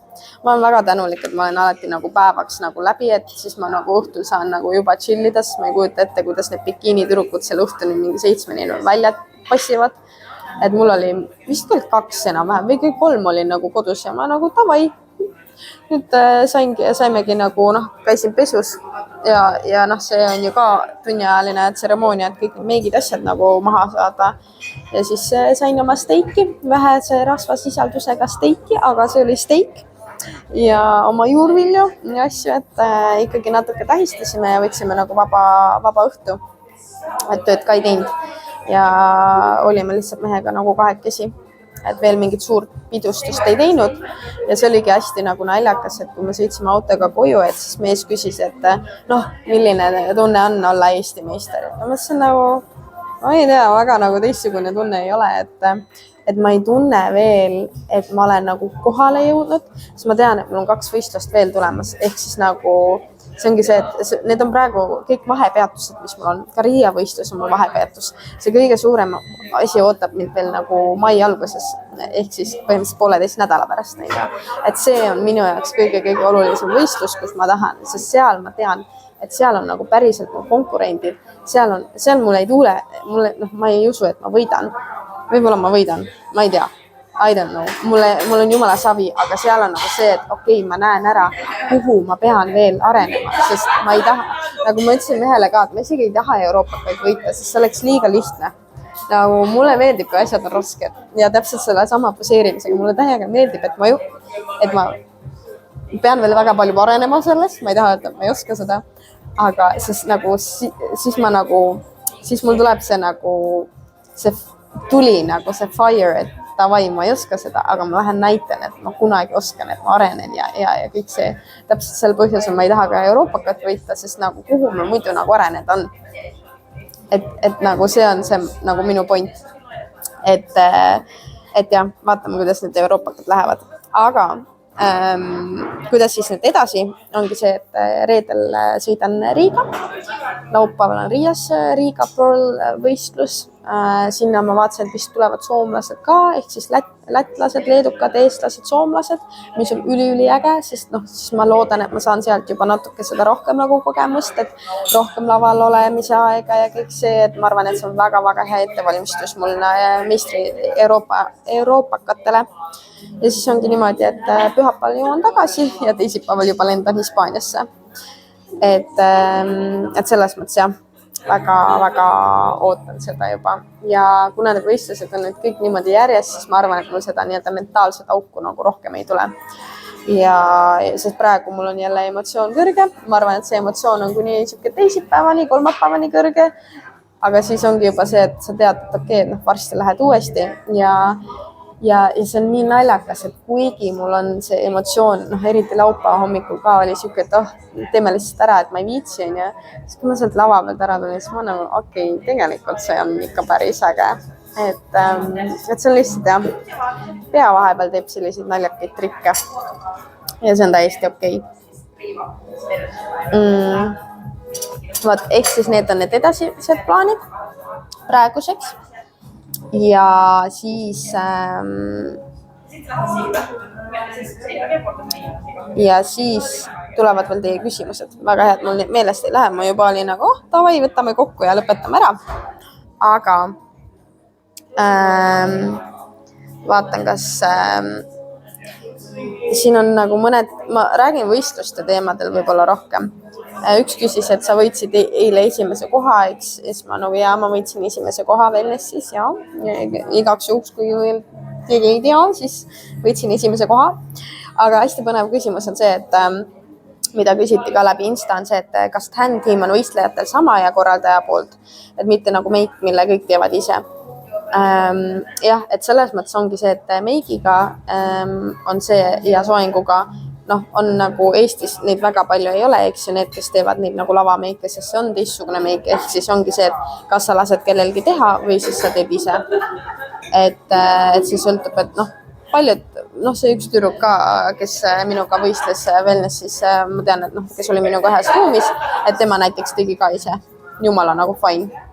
Ma olen väga tänulik, et ma olen alati nagu päevaks nagu läbi, et siis ma nagu õhtul saan nagu juba chillida, sest ma ei kujuta ette, kuidas need bikiinitüdrukud seal õhtuni mingi 7 välja passivad. Et mul oli vist 2 enam-vähem või kõik 3 olin nagu kodus ja ma nagu davai. Nüüd saimegi nagu, käisin pesus ja see on ju ka tunniajaline tseremoonia, et kõik need meigid asjad nagu maha saada. Ja siis sain oma steiki, vähese rasvasisaldusega steiki, aga see oli steik ja oma juurvilju ja asju, et ikkagi natuke tähistasime ja võtsime nagu vaba õhtu, et tööd ka ei teinud ja olime lihtsalt mehega nagu kahekesi. Et veel mingit suurt pidustust ei teinud ja see oligi hästi nagu naljakas, et kui me sõitsime autoga koju, et siis mees küsis, et milline tunne on olla Eesti meister. Ja mõtlesin nagu, ma ei tea, väga nagu teistsugune tunne ei ole, et ma ei tunne veel, et ma olen nagu kohale jõudnud, sest ma tean, et mul on 2 võistlust veel tulemas, ehk siis nagu see ongi see, et need on praegu kõik vahepeatused, mis mul on. Ka Riia võistlus on mul vahepeatus. See kõige suurem asi ootab mind veel nagu mai alguses, ehk siis põhimõtteliselt 1,5 nädala pärast. Et see on minu jaoks kõige olulisem võistlus, kus ma tahan, sest seal ma tean, et seal on nagu päriselt mu konkurendid. Seal mul ei tuule, ma ei usu, et ma võidan. Võib-olla ma võidan, ma ei tea. I don't know, mul on jumala savi, aga seal on nagu see, et okei, ma näen ära, kuhu ma pean veel arenema, sest ma ei taha, nagu ma ütlesin mehele ka, et ma isegi ei taha Euroopakat võita, sest see oleks liiga lihtne. Nagu mulle meeldib, kui asjad on rasked ja täpselt selle sama poseerimisega mulle täiega meeldib, et ma pean veel väga palju arenema sellest, ma ei taha öelda, et ma ei oska seda, aga siis mul tuleb see nagu, see tuli nagu see fire, et davai, ma ei oska seda, aga ma lähen näitan, et ma kunagi oskan, et ma arenen ja kõik see. Täpselt sel põhjusel ma ei taha ka Euroopakat võita, sest nagu kuhu mul muidu nagu areneda on. Et nagu see on see nagu minu point. Et jah, vaatame, kuidas need Euroopakat lähevad. Aga kuidas siis nüüd edasi, ongi see, et reedel sõidan Riiga. Laupäeval on Riias Riiga Pearl võistlus. Sinna ma vaatasin, et vist tulevad soomlased ka, ehk siis lätlased, leedukad, eestlased, soomlased, mis on üliäge, sest siis ma loodan, et ma saan sealt juba natuke seda rohkem nagu kogemust, et rohkem laval olemise aega ja kõik see, et ma arvan, et see on väga-väga hea ettevalmistus mul meistri Euroopakatele. Ja siis ongi niimoodi, et pühapäeval jõuan tagasi ja teisipäeval juba lendan Hispaaniasse. Et selles mõttes jah. Väga ootan seda juba ja kuna need võistlused on nüüd kõik niimoodi järjest, siis ma arvan, et mul seda nii-öelda mentaalset auku nagu rohkem ei tule. Ja sest praegu mul on jälle emotsioon kõrge, ma arvan, et see emotsioon on kuni teisipäevani, kolmapäevani kõrge, aga siis ongi juba see, et sa tead, et okei, varsti lähed uuesti ja see on nii naljakas, et kuigi mul on see emotsioon, eriti laupäeva hommikul ka oli siuke, et teeme lihtsalt ära, et ma ei viitsi, ja siis kui ma sealt lava pealt ära tulin, siis ma nagu okei, tegelikult see on ikka päris äge. Et see on lihtsalt jah, pea vahepeal teeb selliseid naljakaid trikke ja see on täiesti okei. Vaat, ehk siis need on need edasised plaanid praeguseks. Ja siis tulevad veel teie küsimused. Väga hea, et mul meelest ei lähe. Ma juba olin nagu, davai, võtame kokku ja lõpetame ära. Aga vaatan, kas siin on nagu mõned, ma räägin võistluste teemadel võib-olla rohkem. Üks küsis, et sa võitsid eile esimese koha, eks ma nagu ma võitsin esimese koha Wellnessis ja igaks juhuks, kui keegi ei tea, siis võitsin esimese koha. aga hästi põnev küsimus on see, et mida küsiti ka läbi Insta, on see, et kas TAN-tiim on võistlejatel sama ja korraldaja poolt, et mitte nagu meik, mille kõik teevad ise. Jah, et selles mõttes ongi see, et meigiga on see ja soenguga, noh, on nagu Eestis neid väga palju ei ole, eks ju, need, kes teevad neid nagu lavameike, sest see on teistsugune meik, ehk siis ongi see, et kas sa lased kellelgi teha või siis sa teed ise. Et see sõltub, et noh, paljud, noh, see üks tüdruk ka, kes minuga võistles wellnessis, ma tean, et noh, kes oli minuga ühes ruumis, et tema näiteks tegi ka ise. Jumala nagu fine.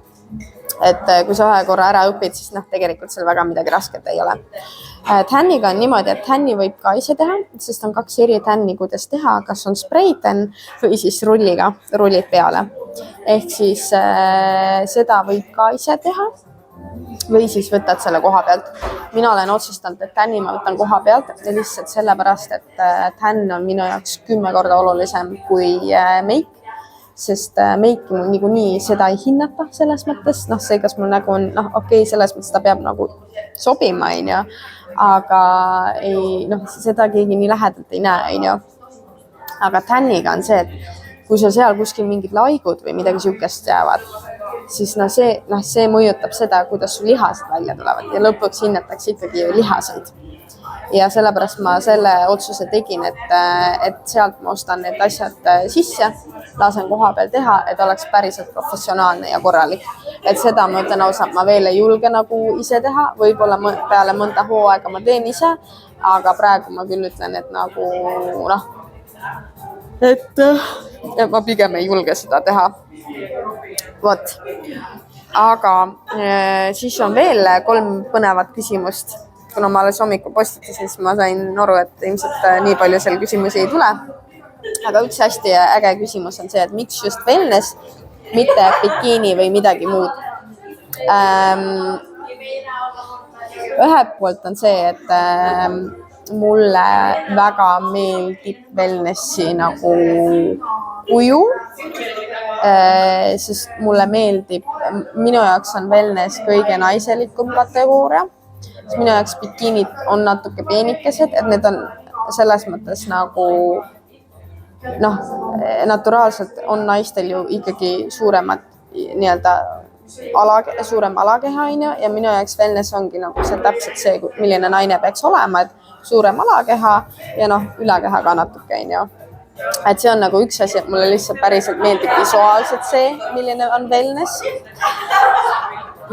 Et kui sa ühe korra ära õpid, siis noh, tegelikult seal väga midagi rasket ei ole. Tänniga on niimoodi, et tänni võib ka ise teha, sest on 2 eri tänni, kuidas teha, kas on spreitänn või siis rulliga, rullid peale. Ehk siis seda võib ka ise teha või siis võtad selle koha pealt. Mina olen otsustanud, et tänni ma võtan koha pealt lihtsalt sellepärast, et tänn on minu jaoks 10 korda olulisem kui meik, sest meiki mul niikuinii seda ei hinnata selles mõttes, noh, see, kas mul nagu on, noh, okei, selles mõttes ta peab nagu sobima, on ju, aga ei, noh, seda keegi nii lähedalt ei näe, on ju. Aga tänniga on see, et kui sa seal kuskil mingid laigud või midagi sihukest jäävad, siis see mõjutab seda, kuidas su lihased välja tulevad ja lõpuks hinnatakse ikkagi lihaseid. Ja sellepärast ma selle otsuse tegin, et sealt ma ostan need asjad sisse, lasen koha peal teha, et oleks päriselt professionaalne ja korralik. Et seda ma ütlen ausalt, ma veel ei julge nagu ise teha, võib-olla peale mõnda hooaega ma teen ise, aga praegu ma küll ütlen, et nagu noh, et ma pigem ei julge seda teha. Vot. Aga siis on veel 3 põnevat küsimust. Kuna ma alles hommikul postitasin, siis ma sain aru, et ilmselt nii palju seal küsimusi ei tule. Aga üks hästi äge küsimus on see, et miks just wellness, mitte bikiini või midagi muud. Ühelt poolt on see, et mulle väga meeldib wellnessi nagu kuju, sest mulle meeldib, minu jaoks on wellness kõige naiselikum kategooria. Minu jaoks bikiinid on natuke peenikesed, et need on selles mõttes nagu noh, naturaalselt on naistel ju ikkagi suuremad nii-öelda suurem alakeha ja minu jaoks wellness ongi nagu see täpselt see, milline naine peaks olema, et suurem alakeha ja noh, ülakeha ka natuke, on ju. Et see on nagu üks asi, et mulle lihtsalt päriselt meeldib visuaalselt see, milline on wellness.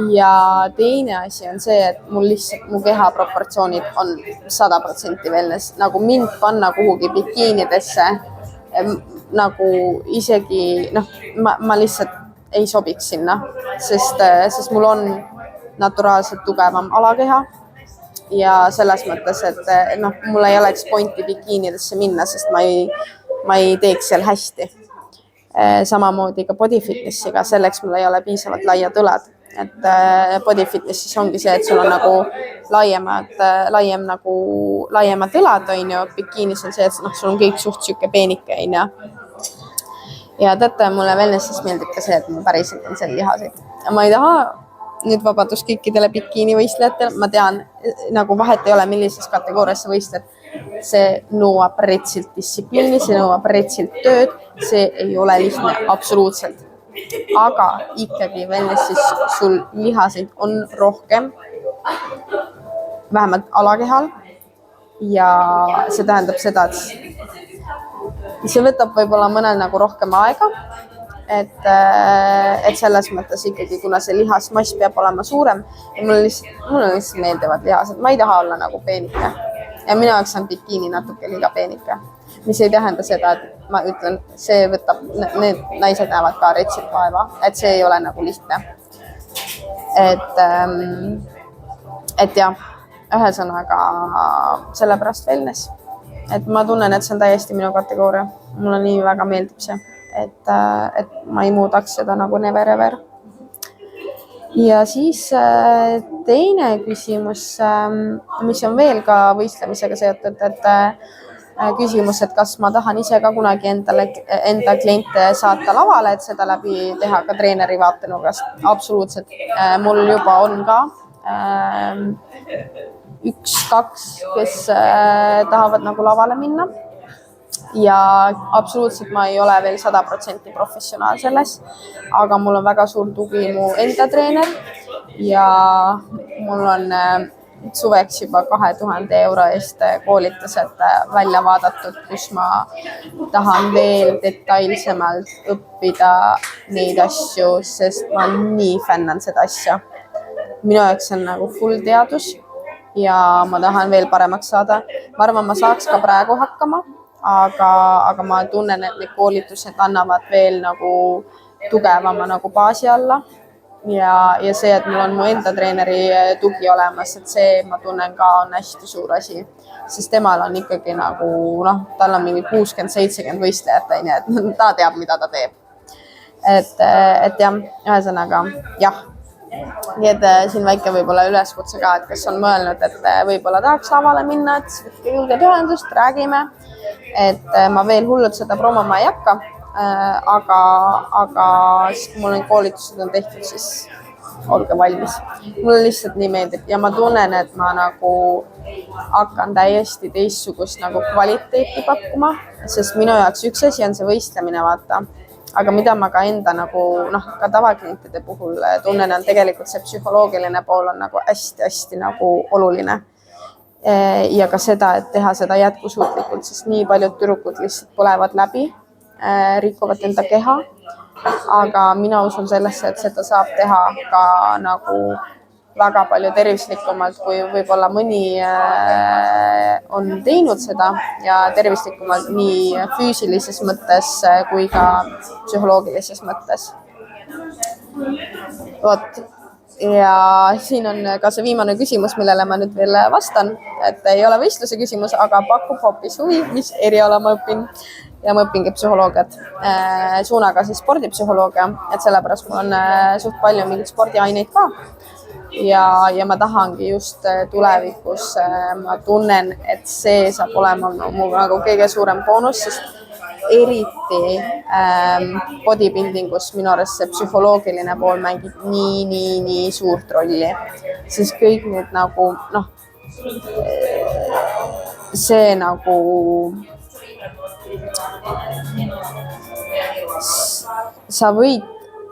Ja teine asi on see, et mul lihtsalt mu keha proportsioonid on 100% wellness, nagu mind panna kuhugi bikiinidesse, nagu isegi noh, ma lihtsalt ei sobiks sinna, sest mul on naturaalselt tugevam alakeha ja selles mõttes, et noh, mul ei oleks pointi bikiinidesse minna, sest ma ei teeks seal hästi. Samamoodi ka body fitnessiga, selleks mul ei ole piisavalt laiad õlad. Et body fitnessis ongi see, et sul on nagu laiemad õlad, on ju, bikiinis on see, et noh, sul on kõik suht siuke peenike, on ju. Ja teate, mulle wellnessis meeldib ka see, et ma päriselt on seal lihaseid. Ma ei taha nüüd vabadust kõikidele bikiini võistlejatele, ma tean, nagu vahet ei ole, millises kategoorias sa võistled. See nõuab retsilt distsipliini, see nõuab retsilt tööd, see ei ole lihtne, absoluutselt. Aga ikkagi wellnessis sul lihaseid on rohkem, vähemalt alakehal ja see tähendab seda, et see võtab võib-olla mõnel nagu rohkem aega, et selles mõttes ikkagi, kuna see lihasmass peab olema suurem ja mulle lihtsalt meeldivad lihased, ma ei taha olla nagu peenike ja minu jaoks on bikiini natuke liiga peenike. Mis ei tähenda seda, et ma ütlen, see võtab, need naised näevad ka retsilt vaeva, et see ei ole nagu lihtne. Et jah, ühesõnaga sellepärast wellness. Et ma tunnen, et see on täiesti minu kategooria. Mulle nii väga meeldib see, et ma ei muudaks seda nagu never ever. Ja siis teine küsimus, mis on veel ka võistlemisega seotud, et küsimus, et kas ma tahan ise ka kunagi enda kliente saata lavale, et seda läbi teha ka treeneri vaatenurgast. Absoluutselt. Mul juba on ka üks-kaks, kes tahavad nagu lavale minna. Ja absoluutselt ma ei ole veel 100% professionaal selles, aga mul on väga suur tugi mu enda treener ja mul on suveks juba 2000 euro eest koolitused välja vaadatud, kus ma tahan veel detailsemalt õppida neid asju, sest ma nii fännan seda asja. Minu jaoks on nagu full teadus ja ma tahan veel paremaks saada. Ma arvan, ma saaks ka praegu hakkama, aga ma tunnen, et need koolitused annavad veel nagu tugevama nagu baasi alla ja see, et mul on mu enda treeneri tugi olemas, et see ma tunnen ka on hästi suur asi, sest temal on ikkagi nagu tal on mingi 60-70 võistlejat, et ta teab, mida ta teeb. Et jah, ühesõnaga jah. Nii et siin väike võib-olla üleskutse ka, et kes on mõelnud, et võib-olla tahaks lavale minna, et julged ühendust, räägime, et ma veel hullult seda promoma ei hakka, aga mul on koolitused on tehtud, siis olge valmis. Mulle lihtsalt nii meeldib ja ma tunnen, et ma nagu hakkan täiesti teistsugust nagu kvaliteeti pakkuma, sest minu jaoks üks asi on see võistlemine, vaata. Aga mida ma ka enda nagu ka tavaklientide puhul tunnen, on tegelikult see psühholoogiline pool on nagu hästi-hästi nagu oluline. Ja ka seda, et teha seda jätkusuutlikult, sest nii paljud tüdrukud lihtsalt põlevad läbi, rikuvad enda keha. Aga mina usun sellesse, et seda saab teha ka nagu väga palju tervislikumalt, kui võib-olla mõni on teinud seda ja tervislikumalt nii füüsilises mõttes kui ka psühholoogilises mõttes. Vot. Ja siin on ka see viimane küsimus, millele ma nüüd veel vastan, et ei ole võistluse küsimus, aga pakub hoopis huvi, mis eriala ma õpin. Ja ma õpingi psühholoogiat, suunaga siis spordipsühholoogia, et sellepärast mul on suht palju mingid spordiaineid ka. Ja ma tahangi just tulevikus, ma tunnen, et see saab olema mu nagu kõige suurem boonus, sest eriti bodybuildingus minu arust see psühholoogiline pool mängib nii suurt rolli, sest kõik need nagu, see nagu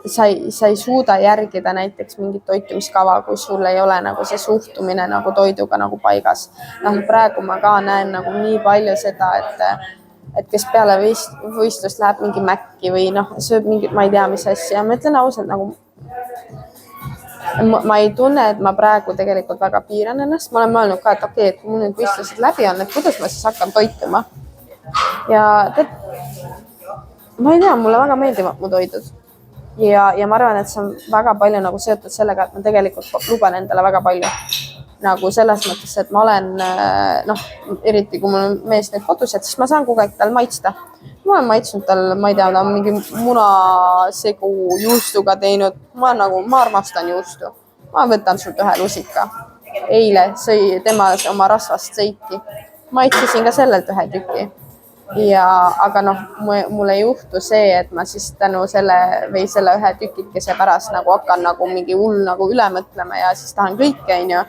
sa ei suuda järgida näiteks mingit toitumiskava, kui sul ei ole nagu see suhtumine nagu toiduga nagu paigas. Praegu ma ka näen nagu nii palju seda, et kes peale võistlust läheb mingi mäkki või sööb mingit, ma ei tea, mis asja. Ma ütlen ausalt, nagu ma ei tunne, et ma praegu tegelikult väga piiran ennast. Ma olen mõelnud ka, et okei, et kui mul nüüd võistlused läbi on, et kuidas ma siis hakkan toituma. Ja ma ei tea, mulle väga meeldivad mu toidud. Ja ma arvan, et see on väga palju nagu seotud sellega, et ma tegelikult luban endale väga palju. Nagu selles mõttes, et ma olen, eriti kui mul on mees need kodused, siis ma saan kogu aeg tal maitsta. Ma olen maitsnud tal, ma ei tea, ta on mingi munasegu juustuga teinud. Ma armastan juustu. Ma võtan sult ühe lusika. Eile sõi tema oma rasvast seiki. Maitsesin ka sellelt ühe tüki. Aga mul ei juhtu see, et ma siis tänu selle ühe tükikese pärast nagu hakkan nagu mingi hull nagu üle mõtlema ja siis tahan kõike,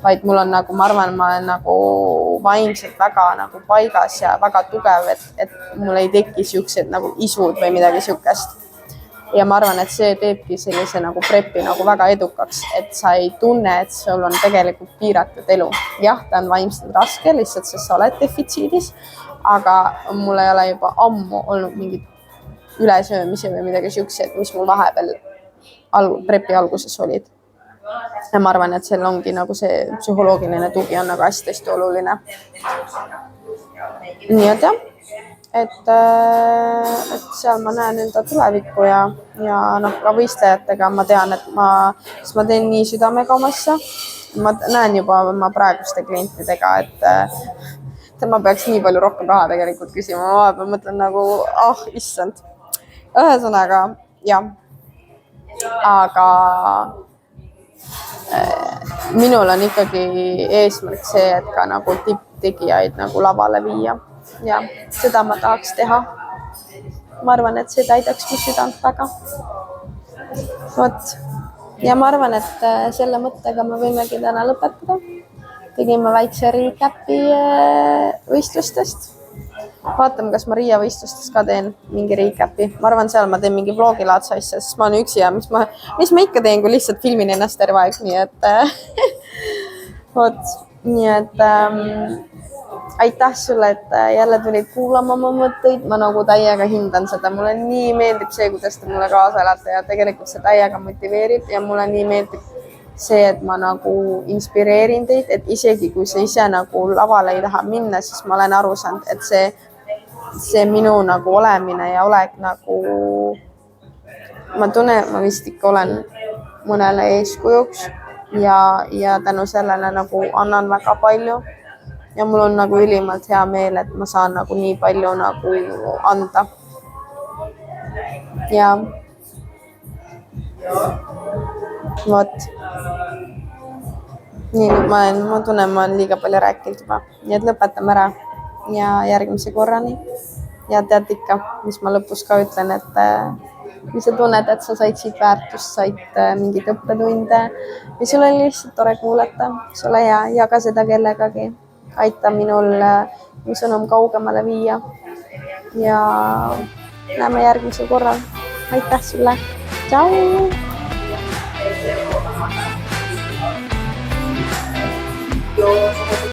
vaid mul on nagu, ma arvan, ma olen nagu vaimselt väga nagu paigas ja väga tugev, et mul ei teki siuksed nagu isud või midagi siukest. Ja ma arvan, et see teebki sellise nagu prepi nagu väga edukaks, et sa ei tunne, et sul on tegelikult piiratud elu. Jah, ta on vaimselt raske, lihtsalt sest sa oled defitsiidis, aga mul ei ole juba ammu olnud mingid ülesöömisi või midagi siuksed, mis mul vahepeal prepi alguses olid. Ja ma arvan, et seal ongi nagu see psühholoogiline tugi on nagu hästi oluline. Nii et jah, et seal ma näen enda tulevikku ja ka võistlejatega ma tean, et ma teen nii südamega oma asja. Ma näen juba oma praeguste klientidega, et ma peaks nii palju rohkem raha tegelikult küsima. Ma mõtlen nagu, issand. Ühesõnaga, jah. Aga minul on ikkagi eesmärk see, et ka nagu tipptegijaid nagu lavale viia. Ja seda ma tahaks teha. Ma arvan, et see täidaks mu südant väga. Vot. ja ma arvan, et selle mõttega me võimegi täna lõpetada. Tegime väikse recap'i võistlustest. Vaatame, kas ma Riia võistlustes ka teen mingi recap'i. Ma arvan, seal ma teen mingi vlogilaadse asja, sest ma olen üksi ja mis ma ikka teen, kui lihtsalt filmin ennast terve aeg. Nii et nii et aitäh sulle, et jälle tulid kuulama oma mõtteid. Ma nagu täiega hindan seda. Mulle nii meeldib see, kuidas te mulle kaasa elate ja tegelikult see täiega motiveerib ja mulle nii meeldib see, et ma nagu inspireerin teid, et isegi kui sa ise nagu lavale ei taha minna, siis ma olen aru saanud, et see minu nagu olemine ja olek nagu ma tunnen, ma vist ikka olen mõnele eeskujuks ja tänu sellele nagu annan väga palju ja mul on nagu ülimalt hea meel, et ma saan nagu nii palju nagu anda. Ja vot. Nii, nüüd ma tunnen, ma olen liiga palju rääkinud juba. Nii et lõpetame ära ja järgmise korrani. Ja tead ikka, mis ma lõpus ka ütlen, et kui sa tunned, et sa said siit väärtust, said mingid õppetunde või sul oli lihtsalt tore kuulata, ole hea, jaga seda kellegagi. Aita minul mu sõnum kaugemale viia ja näeme järgmisel korral. Aitäh sulle. Tšau!